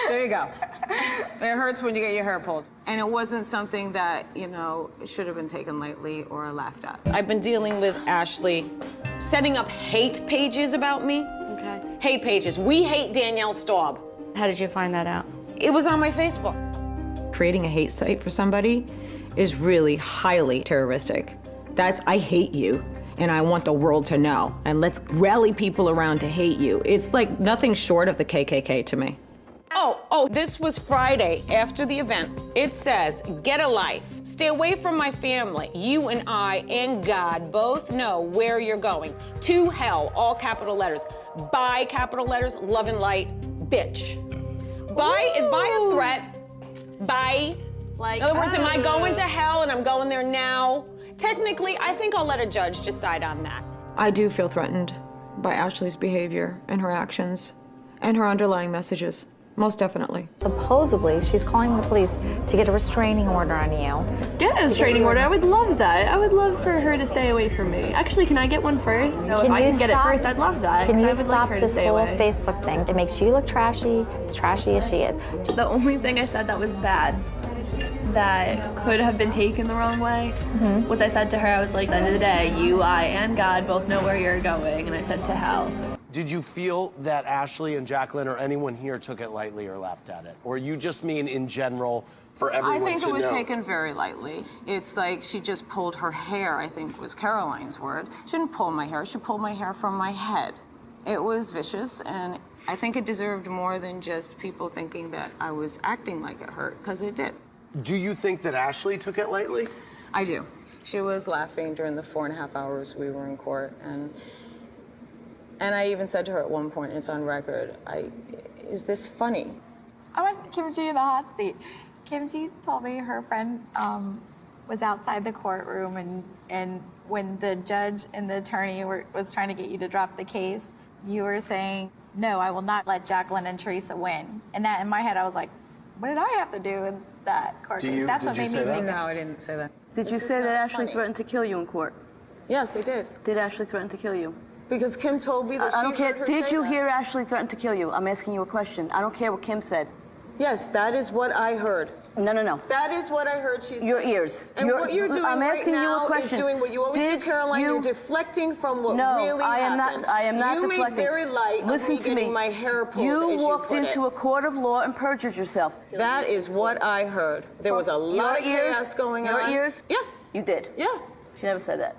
There you go. It hurts when you get your hair pulled. And it wasn't something that, you know, should have been taken lightly or laughed at. I've been dealing with Ashley setting up hate pages about me. Okay. Hate pages. We hate Danielle Staub. How did you find that out? It was on my Facebook. Creating a hate site for somebody is really highly terroristic. That's, I hate you, and I want the world to know, and let's rally people around to hate you. It's like nothing short of the KKK to me. Oh, this was Friday after the event. It says, get a life. Stay away from my family. You and I and God both know where you're going. To hell, all capital letters. Bye, capital letters, love and light, bitch. Bye is by a threat. Bye. Like, in other words, am I going to hell and I'm going there now? Technically, I think I'll let a judge decide on that. I do feel threatened by Ashley's behavior and her actions and her underlying messages. Most definitely. Supposedly, she's calling the police to get a restraining order on you. Get a restraining order? I would love that. I would love for her to stay away from me. Actually, can I get one first? No, if I can get it first, I'd love that. Can you I would stop like her this to stay whole away. Facebook thing? It makes you look trashy, as trashy as she is. The only thing I said that was bad, that could have been taken the wrong way, was I said to her, I was like, at the end of the day, you, I, and God both know where you're going, and I said to hell. Did you feel that Ashley and Jacqueline or anyone here took it lightly or laughed at it? Or you just mean in general for everyone to know? I think it was taken very lightly. It's like she just pulled her hair, I think was Caroline's word. She didn't pull my hair, she pulled my hair from my head. It was vicious, and I think it deserved more than just people thinking that I was acting like it hurt, because it did. Do you think that Ashley took it lightly? I do. She was laughing during the 4.5 hours we were in court, and I even said to her at one point, it's on record, is this funny? I want Kimchi in the hot seat. Kimchi told me her friend was outside the courtroom, and when the judge and the attorney was trying to get you to drop the case, you were saying, no, I will not let Jacqueline and Teresa win. And that, in my head, I was like, what did I have to do with that court case? That's what made me think. No, I didn't say that. Did you say that Ashley threatened to kill you in court? Yes, I did. Did Ashley threaten to kill you? Because Kim told me that I don't she heard care. her Did say you that. hear Ashley threaten to kill you? I'm asking you a question. I don't care what Kim said. Yes, that is what I heard. No. That is what I heard she said. Your ears. And what you're doing I'm asking right you a now question. is doing what you always do, Caroline. You're deflecting from what really happened. I am not deflecting. You made very light Listen of me to getting me. my hair pulled, You as walked put into it. a court of law and perjured yourself. That is what I heard. There was a lot of chaos going on. Your ears? Yeah. You did? Yeah. She never said that.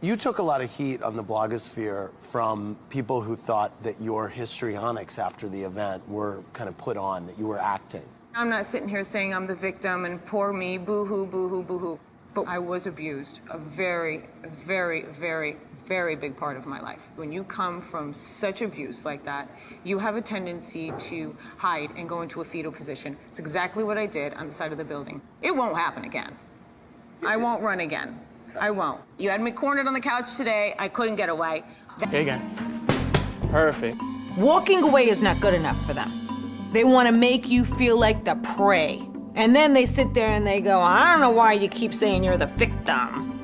You took a lot of heat on the blogosphere from people who thought that your histrionics after the event were kind of put on, that you were acting. I'm not sitting here saying I'm the victim and poor me, boo-hoo, boo-hoo, boo-hoo. But I was abused a very, very, very, very big part of my life. When you come from such abuse like that, you have a tendency to hide and go into a fetal position. It's exactly what I did on the side of the building. It won't happen again. I won't run again. I won't. You had me cornered on the couch today. I couldn't get away. Hey again. Perfect. Walking away is not good enough for them. They want to make you feel like the prey. And then they sit there and they go, I don't know why you keep saying you're the victim.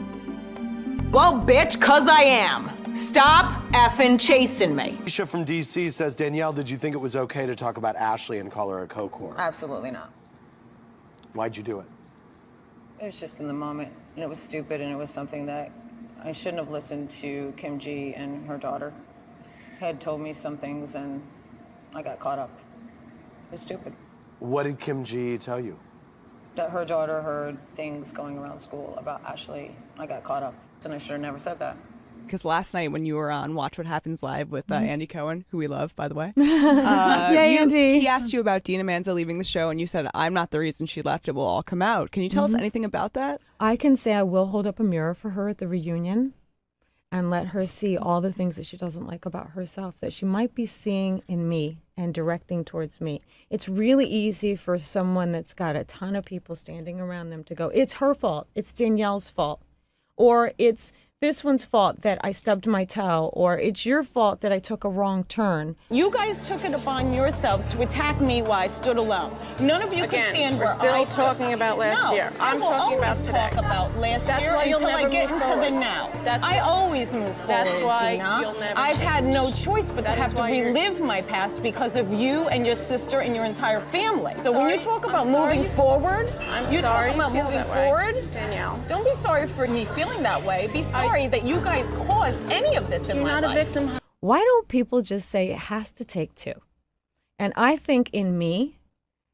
Well, bitch, 'cause I am. Stop effing chasing me. Alicia from DC says, Danielle, did you think it was okay to talk about Ashley and call her a co-core? Absolutely not. Why'd you do it? It was just in the moment, and it was stupid, and it was something that I shouldn't have listened to Kim G and her daughter. Had told me some things, and I got caught up. It was stupid. What did Kim G tell you? That her daughter heard things going around school about Ashley. I got caught up, and I should have never said that. Because last night when you were on Watch What Happens Live with Andy Cohen, who we love, by the way. Yay, Andy. He asked you about Dina Manzo leaving the show, and you said, I'm not the reason she left. It will all come out. Can you tell us anything about that? I can say I will hold up a mirror for her at the reunion and let her see all the things that she doesn't like about herself that she might be seeing in me and directing towards me. It's really easy for someone that's got a ton of people standing around them to go, it's her fault, it's Danielle's fault, or it's this one's fault that I stubbed my toe, or it's your fault that I took a wrong turn. You guys took it upon yourselves to attack me while I stood alone. None of you could stand we're where still I stood. talking about last year. I'm talking about today. Talk about last That's year why you'll until I never get move into forward. the now. That's I always move forward, That's why Dina. you'll never I've had change. no choice but to That have is to why you're- relive my past because of you and your sister and your entire family. So when you talk about I'm sorry. moving forward, I'm you're sorry talking about you feel moving that way, forward. Danielle. Don't be sorry for me feeling that way. Be sorry that you guys caused any of this in You're my not life. a victim. Why don't people just say it has to take two? And I think in me,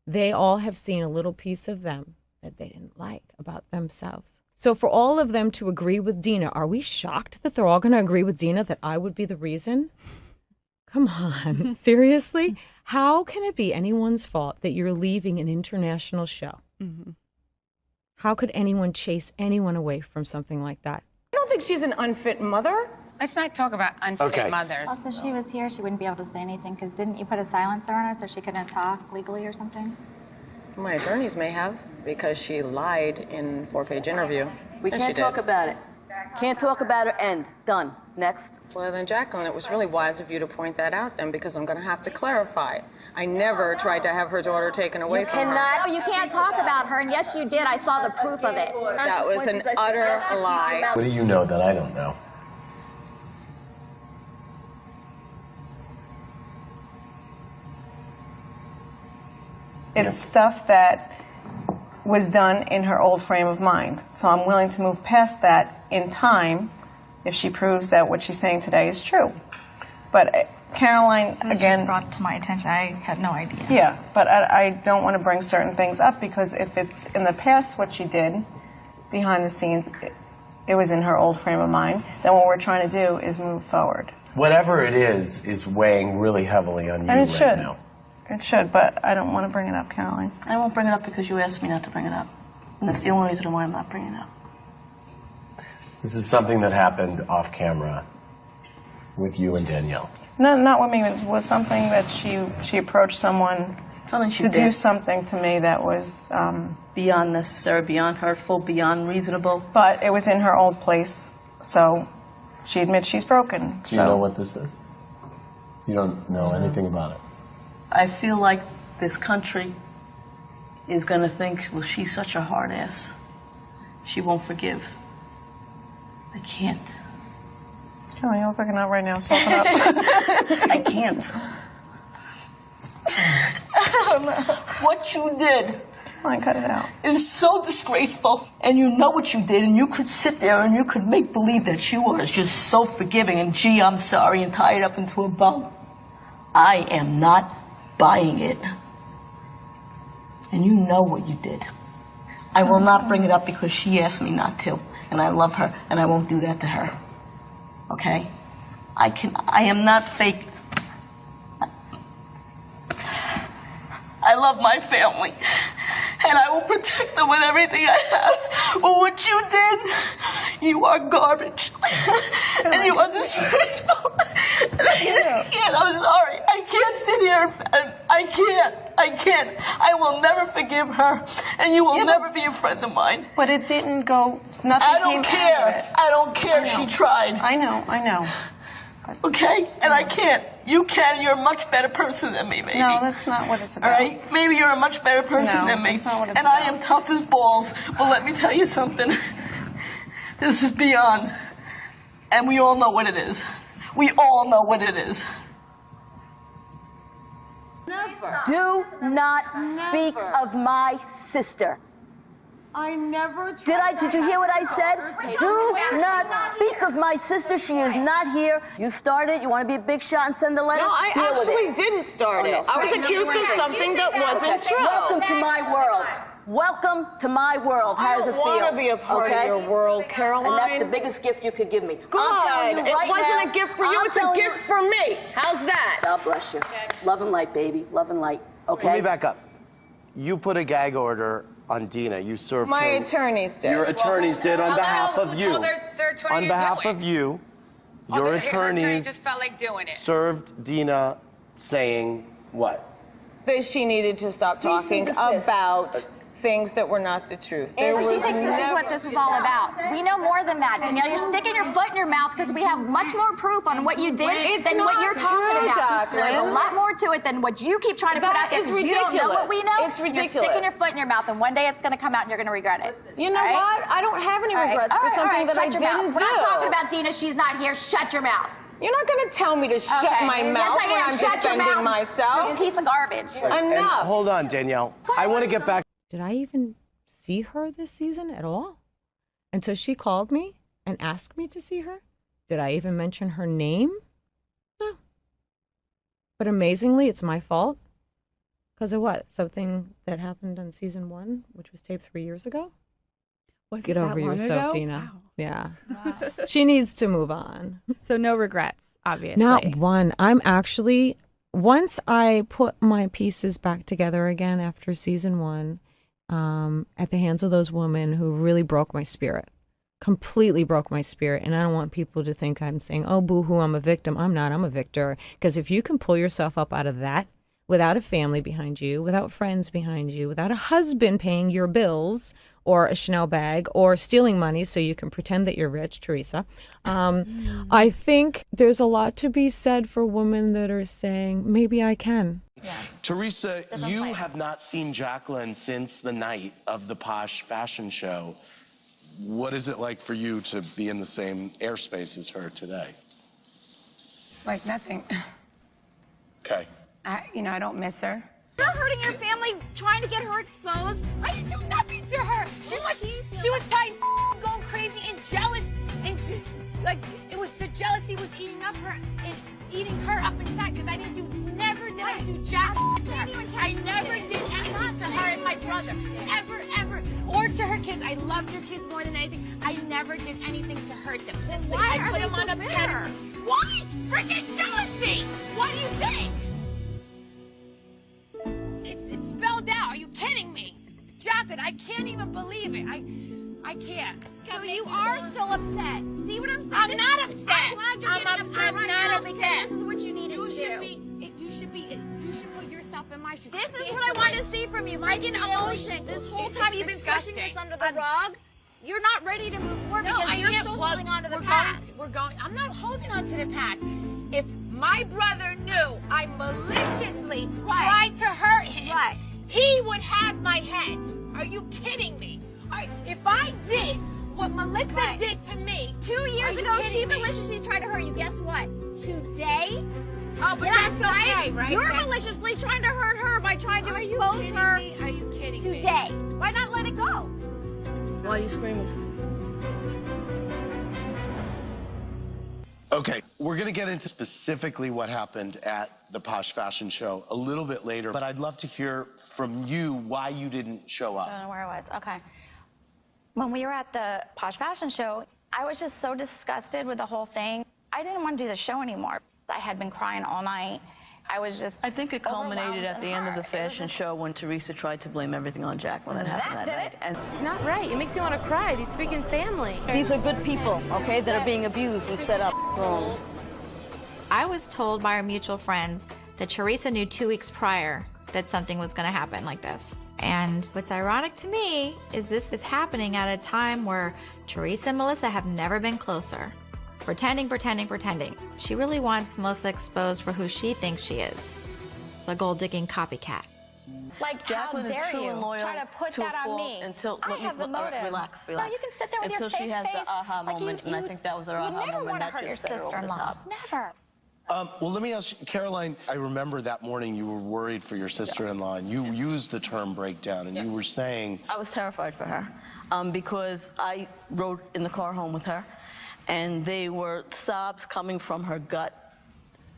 they all have seen a little piece of them that they didn't like about themselves. So for all of them to agree with Dina, are we shocked that they're all going to agree with Dina that I would be the reason? Come on, seriously? How can it be anyone's fault that you're leaving an international show? How could anyone chase anyone away from something like that? I don't think she's an unfit mother. Let's not talk about unfit mothers. Also, if she was here, she wouldn't be able to say anything because didn't you put a silencer on her so she couldn't talk legally or something? My attorneys may have, because she lied in a 4-page interview. We Yes, can't she talk did. about it. Can't talk about it, end. Done. Next. Well, then, Jacqueline, it was really wise of you to point that out then, because I'm going to have to clarify. I never tried to have her daughter taken away from her. No, you can't talk about her, and yes, you did. I saw the proof of it. That was an utter lie. What do you know that I don't know? It's stuff that was done in her old frame of mind. So I'm willing to move past that in time if she proves that what she's saying today is true. But Caroline, And it again... just brought to my attention. I had no idea. Yeah, but I don't want to bring certain things up because if it's in the past what she did behind the scenes, it was in her old frame of mind, then what we're trying to do is move forward. Whatever it is weighing really heavily on you And it right should. now. It should, but I don't want to bring it up, Caroline. I won't bring it up because you asked me not to bring it up. And that's the only reason why I'm not bringing it up. This is something that happened off camera with you and Danielle. No, not with me. It was something that she approached someone she to do did. something to me that was... beyond necessary, beyond hurtful, beyond reasonable. But it was in her old place, so she admits she's broken. Do you know what this is? You don't know anything about it. I feel like this country is going to think, well, she's such a hard ass. She won't forgive. I can't. Caroline, you're looking out right now, so open up. I can't. What you did cut it out. is so disgraceful. And you know what you did, and you could sit there and you could make believe that you are just so forgiving and gee, I'm sorry, and tie it up into a bow. I am not buying it. And you know what you did. I will not bring it up because she asked me not to. And I love her, and I won't do that to her. Okay? I am not fake. I love my family. And I will protect them with everything I have. But what you did, you are garbage. And you are disgraceful. And I just can't. I'm sorry. I can't sit here and I can't. I will never forgive her. And you will never be a friend of mine. But it didn't go, nothing I don't came care. out of it. I don't care. She tried. I know. Okay? And I can't. You can. You're a much better person than me, maybe. No, that's not what it's about. All right? Maybe you're a much better person No, than me. that's not what it's and I am tough as balls. But let me tell you something. This is beyond. And we all know what it is. We all know what it is. Never. Do not speak of my sister. I never Did you hear what I said? Do not speak of my sister. She is not here. You started. You want to be a big shot and send a letter? No, I Deal with actually it. didn't start it. I was accused of something that wasn't true. Welcome to my world. Welcome to my world. How does it feel? I don't want to be a part of your world, Caroline. And that's the biggest gift you could give me. Good. It wasn't a gift for you. It's a gift for me. How's that? God bless you. Love and light, baby. Love and light. Okay? Let me back up. You put a gag order on Dina. You served My her. attorneys did. Your attorneys did on behalf of you. They're On behalf of you, your attorneys just felt like doing it. served Dina saying what? That she needed to stop talking about things that were not the truth. She thinks this is what this is all about. We know more than that, Danielle. You're sticking your foot in your mouth because we have much more proof on what you did than what you're talking about. There's a lot more to it than what you keep trying to put out there. That is You don't know what we know. It's ridiculous. You're sticking your foot in your mouth, and one day it's going to come out and you're going to regret it. You know what? I don't have any regrets for something that I didn't do. We're not talking about Dina. She's not here. Shut your mouth. You're not going to tell me to shut my mouth when I'm defending myself. You piece of garbage. And hold on, Danielle. I want to get back. Did I even see her this season at all? Until she called me and asked me to see her? Did I even mention her name? No. But amazingly, it's my fault. Because of what? Something that happened on season 1, which was taped 3 years ago? Get over yourself, Dina. Wow. Yeah. Wow. She needs to move on. So no regrets, obviously. Not one. I'm actually, once I put my pieces back together again after season 1, at the hands of those women who really broke my spirit, completely broke my spirit. And I don't want people to think I'm saying, oh, boo-hoo, I'm a victim. I'm not. I'm a victor. Because if you can pull yourself up out of that without a family behind you, without friends behind you, without a husband paying your bills or a Chanel bag or stealing money so you can pretend that you're rich, Teresa, I think there's a lot to be said for women that are saying, maybe I can. Yeah. Teresa, you have not seen Jacqueline since the night of the Posh fashion show. What is it like for you to be in the same airspace as her today? Like nothing. Okay. I don't miss her. You're hurting your family trying to get her exposed. I didn't do nothing to her. She was probably going crazy and jealous, and it was the jealousy was eating her up inside because I didn't do I do jack to her. I never did anything to her and my brother. Ever. Or to her kids. I loved her kids more than anything. I never did anything to hurt them. Listen, I put them on a pedestal. Why? Freaking jealousy! What do you think? It's spelled out. Are you kidding me? Jacqueline, I can't even believe it. I can't. So you are still upset. See what I'm saying? I'm not upset. I'm glad you're getting upset right now because this is what you needed to do. You should put yourself in my shoes. This is what I want to see from you. Making emotion. This whole time you've been pushing this under the rug. You're not ready to move forward because you're still holding on to the past. I'm not holding on to the past. If my brother knew I maliciously tried to hurt him, he would have my head. Are you kidding me? If I did what Melissa did to me 2 years ago, she maliciously tried to hurt you. Guess what? Today, but that's okay, right? You're maliciously trying to hurt her by trying to expose her. Are you kidding me? Today. Why not let it go? Why are you screaming? Okay, we're going to get into specifically what happened at the Posh fashion show a little bit later, but I'd love to hear from you why you didn't show up. I don't know where I was. Okay. When we were at the Posh fashion show, I was just so disgusted with the whole thing. I didn't want to do the show anymore. I had been crying all night. I think it culminated at the end of the fashion show when Teresa tried to blame everything on Jacqueline that happened that night. And it's not right. It makes me want to cry. These freaking family. These are good people, okay, that are being abused and set up wrong. I was told by our mutual friends that Teresa knew 2 weeks prior that something was going to happen like this. And what's ironic to me is this is happening at a time where Teresa and Melissa have never been closer. Pretending, pretending, pretending. She really wants Melissa exposed for who she thinks she is. The gold-digging copycat. Like, Jacqueline how dare is true you and loyal try to put to that a on fault me? until I have the motive. Relax. No, you can sit there with until your fake she has face. the aha Like, moment, and I think that was her aha You never moment. want to That hurt your just set her over the sister-in-law. top. Never. Well, let me ask you, Caroline, I remember that morning you were worried for your sister-in-law, and you used the term breakdown, and you were saying... I was terrified for her because I rode in the car home with her, and they were sobs coming from her gut.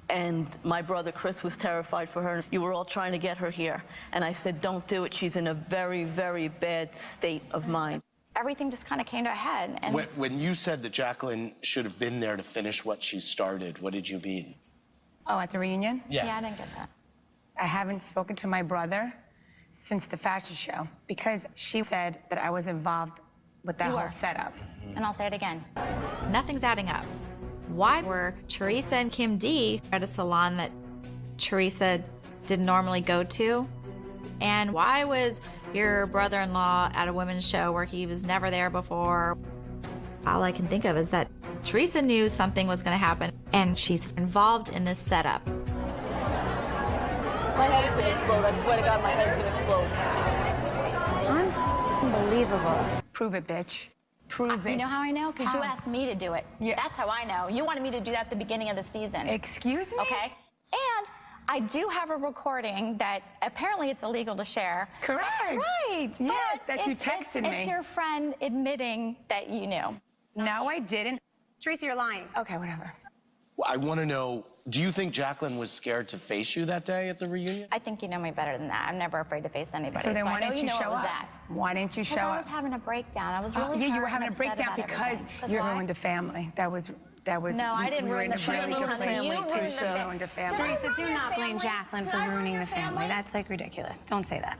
And my brother Chris was terrified for her. You were all trying to get her here. And I said, don't do it. She's in a very, very bad state of mind. Everything just kind of came to a head. And When you said that Jacqueline should have been there to finish what she started, what did you mean? Oh, at the reunion? yeah, I didn't get that. I haven't spoken to my brother since the fashion show because she said that I was involved with that You whole were. setup. And I'll say it again. Nothing's adding up. Why were Teresa and Kim D at a salon that Teresa didn't normally go to? And why was your brother-in-law at a women's show where he was never there before? All I can think of is that Teresa knew something was going to happen, and she's involved in this setup. My head is going to explode. I swear to God, my head is going to explode. Unbelievable. Prove it, bitch. Prove it. You know how I know? Because you How? asked me to do it. Yeah. That's how I know. You wanted me to do that at the beginning of the season. Excuse me? Okay? And I do have a recording that apparently it's illegal to share. Correct. Right. Yeah, but that you it's- texted It's me. your friend admitting that you knew. No, I didn't. Teresa, you're lying. Okay, whatever. I want to know, do you think Jacqueline was scared to face you that day at the reunion? I think you know me better than that. I'm never afraid to face anybody. So then I why know didn't you know show it was up? that. Why didn't you show Because I up? was having a breakdown. I was really Yeah, you were hurt having and a breakdown upset about because everything. you why? ruined a family. That was. No, I didn't you were ruin in the a family. really good place. You ruined the Teresa family. ruined a family. Teresa, do not blame Jacqueline for ruining the family. That's like ridiculous. Don't say that.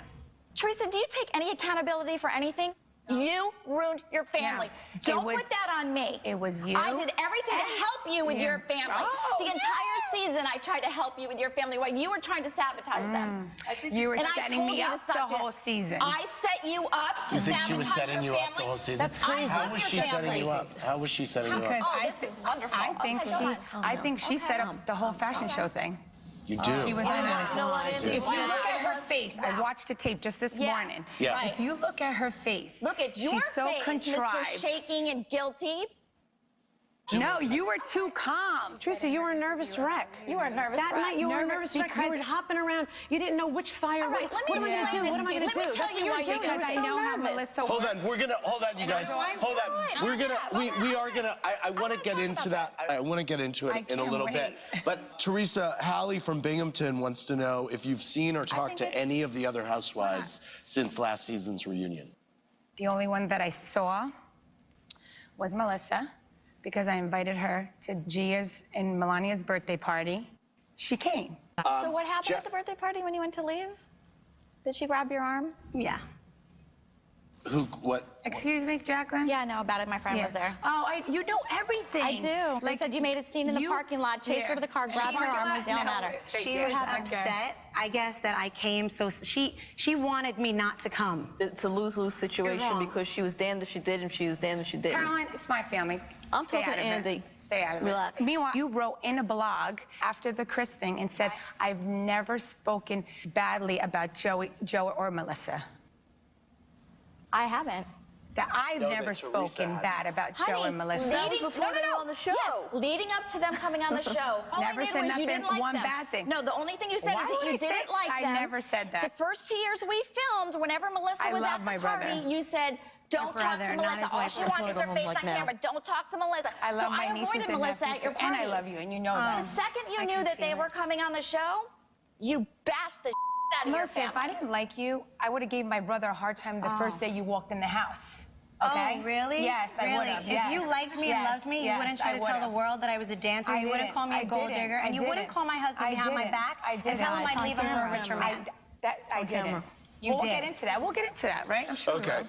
Teresa, do you take any accountability for anything? You ruined your family. Yeah. Don't put that on me. It was you. I did everything to help you with your family. Oh, the entire season, I tried to help you with your family while you were trying to sabotage them. You were And I setting told me you to up stop the it. whole season. I set you up to You think sabotage she was setting your you family? up the whole season? That's crazy. How was she setting you up? How was she setting you Because up? Oh, this is wonderful. I think Okay, go on. she set up the whole fashion show thing. You do. She was in it. No, I If did. you look at her face, I watched the tape just this morning. Yeah. Right. If you look at her face, Look at your she's so face, contrived. Mr. Shaking and Guilty. No, you were too calm. Teresa, you were a nervous wreck. You were a nervous That wreck. night, you were a nervous wreck. You were hopping around. You didn't know which fire. All right, let me what am I going to do? explain What am I this going to you. to do? Let me tell you why you doing. guys- You were I so know how nervous. Melissa Hold works. on, hold on, you guys. Hold on. We are gonna, I want to get into that. I want to get into it in a can't little bit. But Teresa, Hallie from Binghamton wants to know if you've seen or talked to any of the other housewives since last season's reunion. The only one that I saw was Melissa, because I invited her to Gia's and Melania's birthday party. She came. So what happened at the birthday party when you went to leave? Did she grab your arm? Yeah. What? Excuse me, Jacqueline? Yeah, I know about it. My friend was there. Oh, you know everything. I do. They said you made a scene in the parking lot, chased her to the car, grabbed her arm, was yelling at her. She was upset, I guess, that I came. So she wanted me not to come. It's a lose-lose situation wrong. because she was damned if she did and she was damned if she didn't. Caroline, it's my family. I'm Stay talking out of to it. Andy. Stay out of Relax. it. Meanwhile, you wrote in a blog after the Chris thing and said, I've never spoken badly about Joe or Melissa. I haven't. That I've No, never that Teresa spoken had. bad about Honey, Joe and Melissa. That was before they were on the show. Yes, leading up to them coming on the show. All Never I did said was nothing, you didn't like one them. bad thing. No, the only thing you said Why is that would you I say- didn't like I them. never said that. The first 2 years we filmed, whenever Melissa I was love at my the party, brother. you said, don't talk brother, to not Melissa. his All wife. she That's wants what is I her don't face like on now. camera. Don't talk to Melissa. I love so my I nieces avoided and Melissa nephews, at your too, parties. and I love you, and you know that. The second you I knew can that they feel were it. coming on the show, you bashed the out of your Melissa, if I family. didn't like you, I would have gave my brother a hard time the first day you walked in the house. Okay? Oh, really? Yes, I really? would have. If you liked me and loved me, you wouldn't try to tell the world that I was a dancer. I You wouldn't didn't. call me a I gold didn't. digger, I and you wouldn't didn't. call my husband I behind my didn't. back I and didn't. tell him It's I'd on leave him for a camera. richer man. I didn't. You We'll did. get into that. We'll get into that, right? I'm sure. Okay.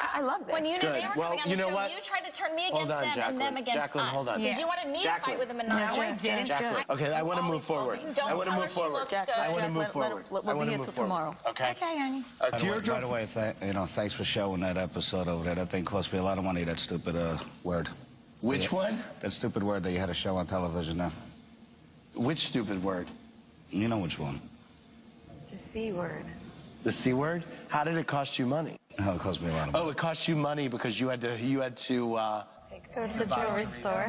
I love this. When you knew Good. they were Well, coming on you the know show, what? you tried to turn me Hold against on, them Jacqueline. and them against Jacqueline, us. hold on. Because you wanted me to Jacqueline. fight with them and not No, I you. didn't. Jacqueline. Okay, I want to move forward. Don't I want to tell her move she forward. looks good. I want to move Jacqueline, forward. we'll I want be to here move till forward. tomorrow. Okay. Okay, honey. By the way, thanks for showing that episode over there. That thing cost me a lot of money, that stupid word. Which one? That stupid word that you had a show on television now. Which stupid word? You know which one. The C word. The C word? How did it cost you money? Oh, it cost me a lot of money. Oh, it cost you money because you had to Go to the jewelry store.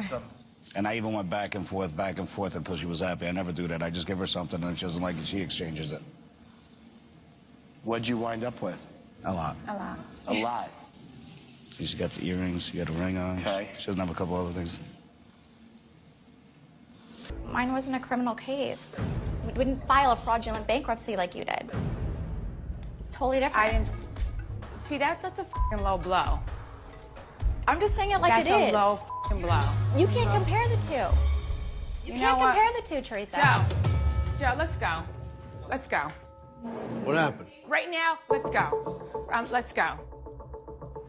And I even went back and forth until she was happy. I never do that. I just give her something, and if she doesn't like it, she exchanges it. What'd you wind up with? A lot. A lot. A lot. So she got the earrings, she got a ring on. Okay. She doesn't have a couple other things. Mine wasn't a criminal case. We didn't file a fraudulent bankruptcy like you did. It's totally different. I didn't. See, that's a f***ing low blow. I'm just saying it like That's it is. a low f***ing blow. You can't compare the two. You can't know what? compare the two, Teresa. Joe, let's go. Let's go. What happened? Right now, let's go. Let's go.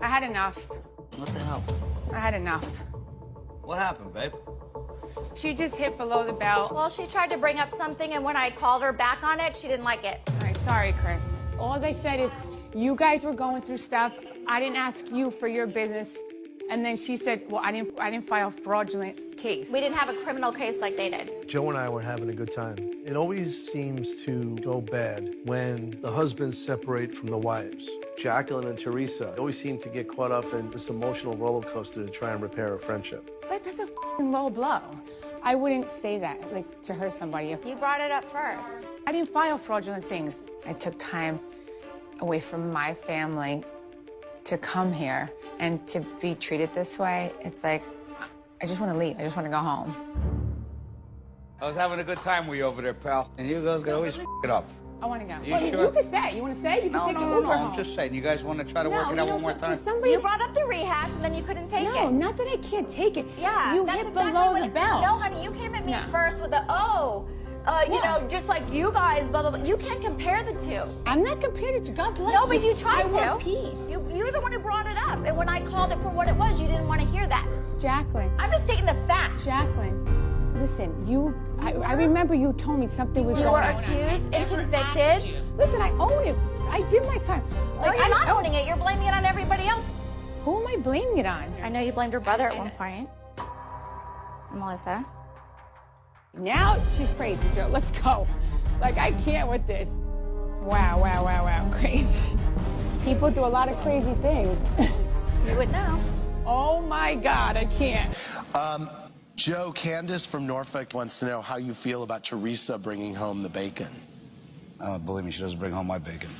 I had enough. What the hell? I had enough. What happened, babe? She just hit below the belt. Well, she tried to bring up something, and when I called her back on it, she didn't like it. All right, sorry, Chris. All I said is, you guys were going through stuff. I didn't ask you for your business. And then she said, well, I didn't file a fraudulent case. We didn't have a criminal case like they did. Joe and I were having a good time. It always seems to go bad when the husbands separate from the wives. Jacqueline and Teresa always seem to get caught up in this emotional roller coaster to try and repair a friendship. But that's a f***ing low blow. I wouldn't say that, like, to hurt somebody. You brought it up first. I didn't file fraudulent things. I took time away from my family to come here and to be treated this way. It's like, I just want to leave. I just want to go home. I was having a good time with you over there, pal. And you guys can always f it up. I want to go. You sure? You can stay. You want to stay? You can take an Uber home. I'm just saying. You guys want to try to work it out one more time? You brought up the rehash, and then you couldn't take it. No, not that I can't take it. Yeah, you that's hit exactly below what the belt. No, honey, you came at me first with the, you know, just like you guys, blah, blah, blah. You can't compare the two. I'm not comparing it to God bless No, you. but you tried to. I want peace. You're the one who brought it up. And when I called it for what it was, you didn't want to hear that. Jacqueline. I'm just stating the facts. Jacqueline, listen, I remember you told me something was You going were on. accused and convicted. Listen, I own it. I did my time. No, you're not owning it. You're blaming it on everybody else. Who am I blaming it on? I know you blamed her brother at one point. Melissa. Now she's crazy, Joe. Let's go. Like, I can't with this. Wow. Crazy. People do a lot of crazy things. You would know. Oh my God, I can't. Joe, Candace from Norfolk wants to know how you feel about Teresa bringing home the bacon. Believe me, she doesn't bring home my bacon.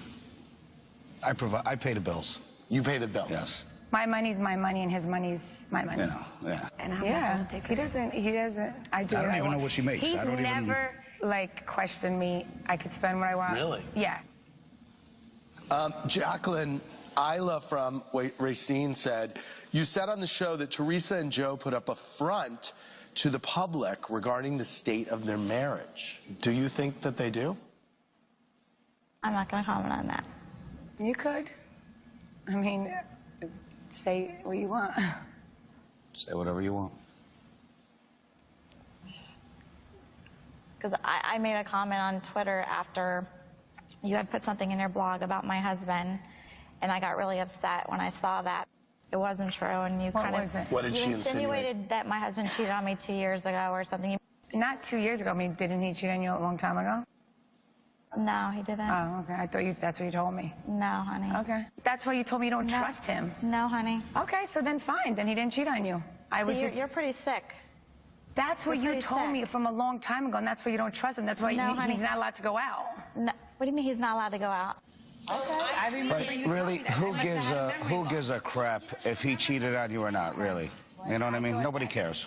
I pay the bills. You pay the bills? Yes. My money's my money and his money's my money. You know, yeah. And he doesn't, I do I what don't I even want. know what she makes. He's I don't even- never, like, questioned me. I could spend what I want. Really? Yeah. Jacqueline, Isla from Racine said, you said on the show that Teresa and Joe put up a front to the public regarding the state of their marriage. Do you think that they do? I'm not going to comment on that. You could. I mean, say what you want. Say whatever you want. Because I made a comment on Twitter after you had put something in your blog about my husband, and I got really upset when I saw that. It wasn't true, and you What was it? What did she you insinuate? insinuated that my husband cheated on me 2 years ago or something. Not 2 years ago. I mean, didn't he cheat on you a long time ago? No, he didn't. Oh, okay. I thought that's what you told me. No, honey. Okay. That's why you told me you don't trust him. No, honey. Okay, so then fine. Then he didn't cheat on you. You're pretty sick. That's what You're you pretty told me sick. from a long time ago, and that's why you don't trust him. That's why No, honey. he's not allowed to go out. No, what do you mean he's not allowed to go out? Okay. I remember But you really, told me that. who gives a crap if he cheated on you or not, really? You know what I mean? Nobody cares.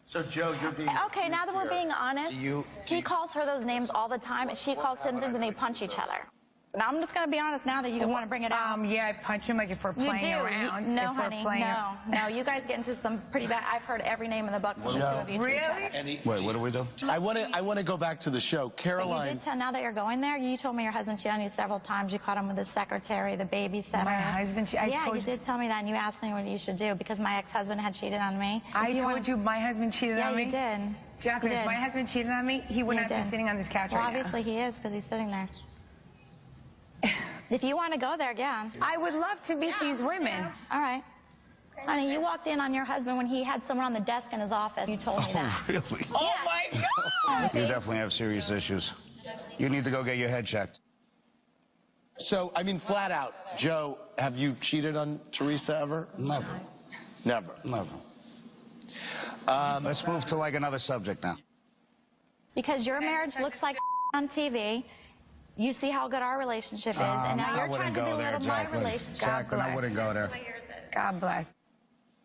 So, Joe, you're being... Okay, now that we're being honest, Do he calls her those names all the time, and she calls him things, and they punch each other. Now, I'm just going to be honest now that you want to bring it out. Yeah, I punch him like if we're playing you do. around. No, if we're honey, playing no. You guys get into some pretty bad... I've heard every name in the book from the two of you to each other. Wait, what do we do? I want to go back to the show. But Caroline... you did tell, now that you're going there, you told me your husband cheated on you several times. You caught him with his secretary, the babysitter. My husband Yeah, you did tell me that, and you asked me what you should do because my ex-husband had cheated on me. I told you my husband cheated on me? Yeah, you did. Jacqueline, You if did. my husband cheated on me, he would not be sitting on this couch right now. Obviously he is because he's sitting there. If you want to go there, yeah. I would love to meet these women. All right. Honey, you walked in on your husband when he had someone on the desk in his office. You told me that. Really? Oh my God! You definitely have serious issues. You need to go get your head checked. So, I mean, flat out, Joe, have you cheated on Teresa ever? Never. Never. Never. Let's move to like another subject now. Because your marriage looks like on TV. You see how good our relationship is, and now you're trying to belittle my relationship. Jacqueline, I wouldn't go there. God bless.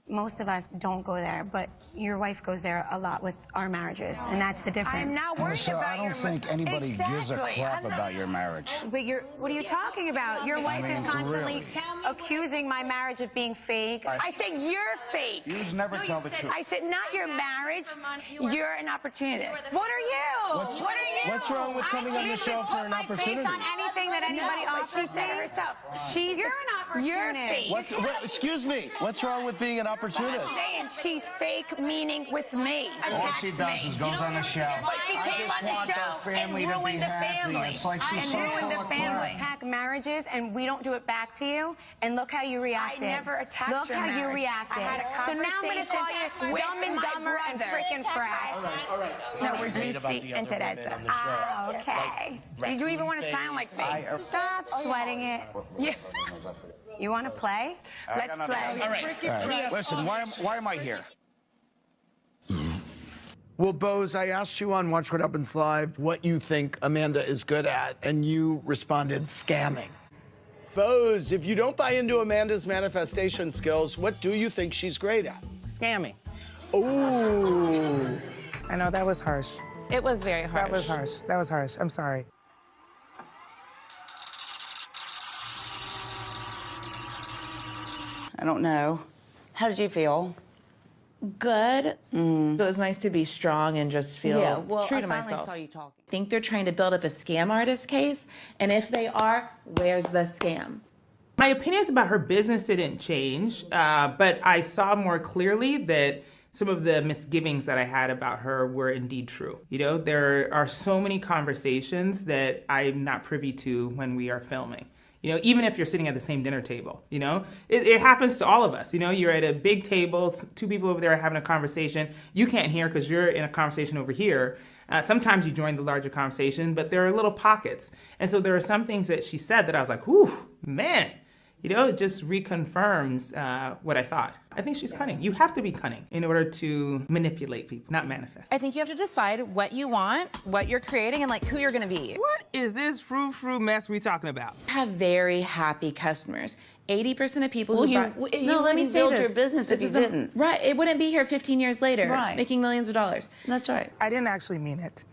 Most of us don't go there, but your wife goes there a lot with our marriages, and that's the difference. I'm not worried Melissa, about I don't think anybody gives a crap about your marriage. But what are you talking about? Your wife is constantly accusing my marriage of being fake. I said you're fake. You never tell the truth. I said not your marriage. You're an opportunist. What are you? What's- what are you? what's wrong with coming on the show for an opportunity? On anything that anybody offers she said me? herself. You're an You're opportunist. fake. Excuse me. What's wrong with being an opportunist? I'm saying she's fake, meaning with me. All she does is goes on the show. But she came on the show and ruined the family. It's like she's so ruined full the of family. crap. Attack marriages, and we don't do it back to you. And look how you reacted. I never attacked Look your how you marriage. reacted. I had a So now I'm going to call conversation you with dumb and my dumber and brother. freaking frat. All right. No, we're Juicy and Teresa. Ah, okay. Did you even want to sound like me? Stop sweating it. Yeah. You want to play? Let's play. All right. Listen, why am I here? Well, Bose, I asked you on Watch What Happens Live what you think Amanda is good at, and you responded scamming. Bose, if you don't buy into Amanda's manifestation skills, what do you think she's great at? Scamming. Ooh. I know that was harsh. It was very harsh. That was harsh. That was harsh. I'm sorry. I don't know. How did you feel? Good. It was nice to be strong and just feel true to myself. Saw you talking. I think they're trying to build up a scam artist case, and if they are, where's the scam? My opinions about her business didn't change, but I saw more clearly that some of the misgivings that I had about her were indeed true. You know, there are so many conversations that I'm not privy to when we are filming. You know, even if you're sitting at the same dinner table, you know, it happens to all of us. You know, you're at a big table, two people over there are having a conversation. You can't hear because you're in a conversation over here. Sometimes you join the larger conversation, but there are little pockets. And so there are some things that she said that I was like, whew, man. You know, it just reconfirms what I thought. I think she's cunning. You have to be cunning in order to manipulate people, not manifest. I think you have to decide what you want, what you're creating, and like who you're gonna be. What is this frou-frou mess we talking about? Have very happy customers. 80% of people Well, who buy... you wouldn't build your business if you didn't. Right, it wouldn't be here 15 years later, Right. making millions of dollars. That's right. I didn't actually mean it.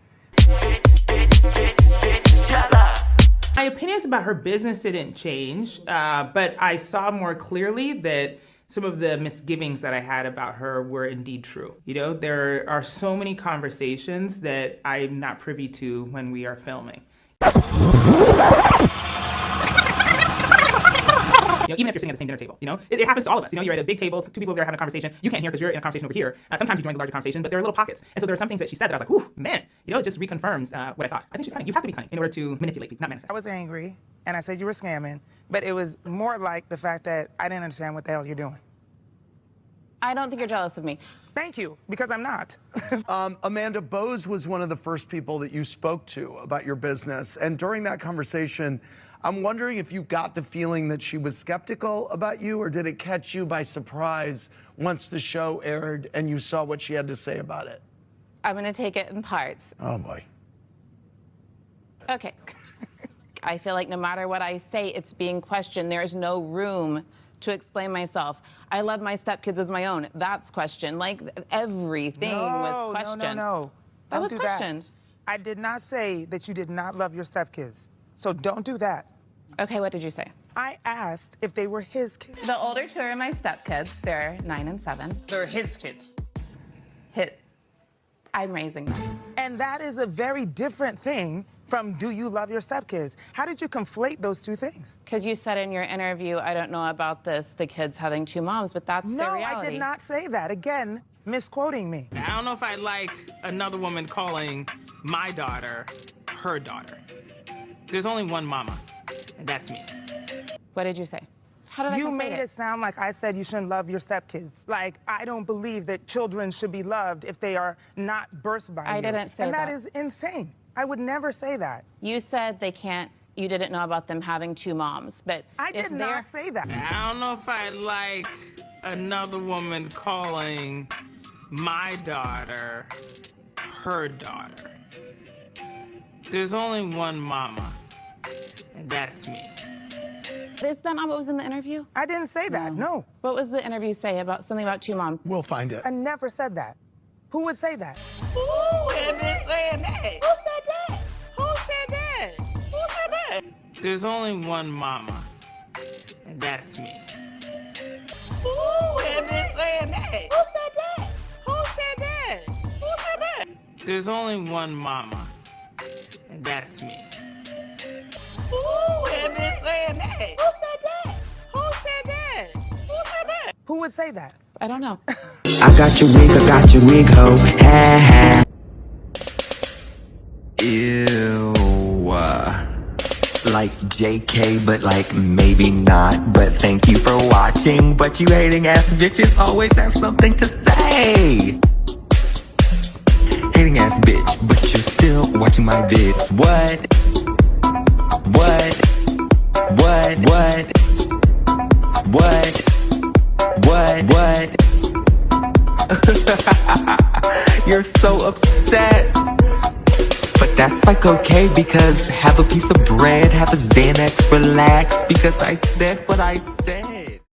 My opinions about her business didn't change, but I saw more clearly that some of the misgivings that I had about her were indeed true. You know, there are so many conversations that I'm not privy to when we are filming. You know, even if you're sitting at the same dinner table, you know, it happens to all of us. You know, you're at a big table, two people over there having a conversation. You can't hear because you're in a conversation over here. Sometimes you join the larger conversation, but there are little pockets. And so there are some things that she said that I was like, whew, man, you know, it just reconfirms what I thought. I think she's cunning. You have to be cunning in order to manipulate people, not manifest. I was angry, and I said you were scamming, but it was more like the fact that I didn't understand what the hell you're doing. I don't think you're jealous of me. Thank you, because I'm not. Amanda, Bose was one of the first people that you spoke to about your business. And during that conversation, I'm wondering if you got the feeling that she was skeptical about you, or did it catch you by surprise once the show aired and you saw what she had to say about it? I'm gonna take it in parts. Oh, boy. Okay. I feel like no matter what I say, it's being questioned. There is no room to explain myself. I love my stepkids as my own. That's questioned. Like everything was questioned. No. That Don't was do questioned. I did not say that you did not love your stepkids. So don't do that. Okay, what did you say? I asked if they were his kids. The older two are my stepkids. They're 9 and 7. They're his kids. I'm raising them. And that is a very different thing from do you love your stepkids? How did you conflate those two things? Because you said in your interview, I don't know about this, the kids having 2 moms, but that's the reality. No, I did not say that. Again, misquoting me. I don't know if I like another woman calling my daughter her daughter. There's only one mama, and that's me. What did you say? How did I You conflate made it? it sound like I said you shouldn't love your stepkids. Like, I don't believe that children should be loved if they are not birthed by you. I didn't say and that. that is insane. I would never say that. You said they can't, you didn't know about them having 2 moms, but I did not say that. I don't know if I like another woman calling my daughter her daughter. There's only one mama, and that's me. Is that not what was in the interview? I didn't say that, no. What was the interview say about something about 2 moms? We'll find it. I never said that. Who would say that? Who is saying that? Who said that? Who said that? Who said that? There's only one mama, and that's me. Who is saying that? Who said that? Who said that? Who said that? There's only one mama, and that's me. Who is saying that? Who said that? Who said that? Who said that? Who would say that? I don't know. I got your wig, ho. Ha ha. Ew. Like JK, but like maybe not. But thank you for watching. But you hating ass bitches always have something to say. Hating ass bitch, but you're still watching my vids. What? What? What? What? What? What? You're so upset. But that's like okay, because have a piece of bread, have a Xanax, relax, because I said what I said.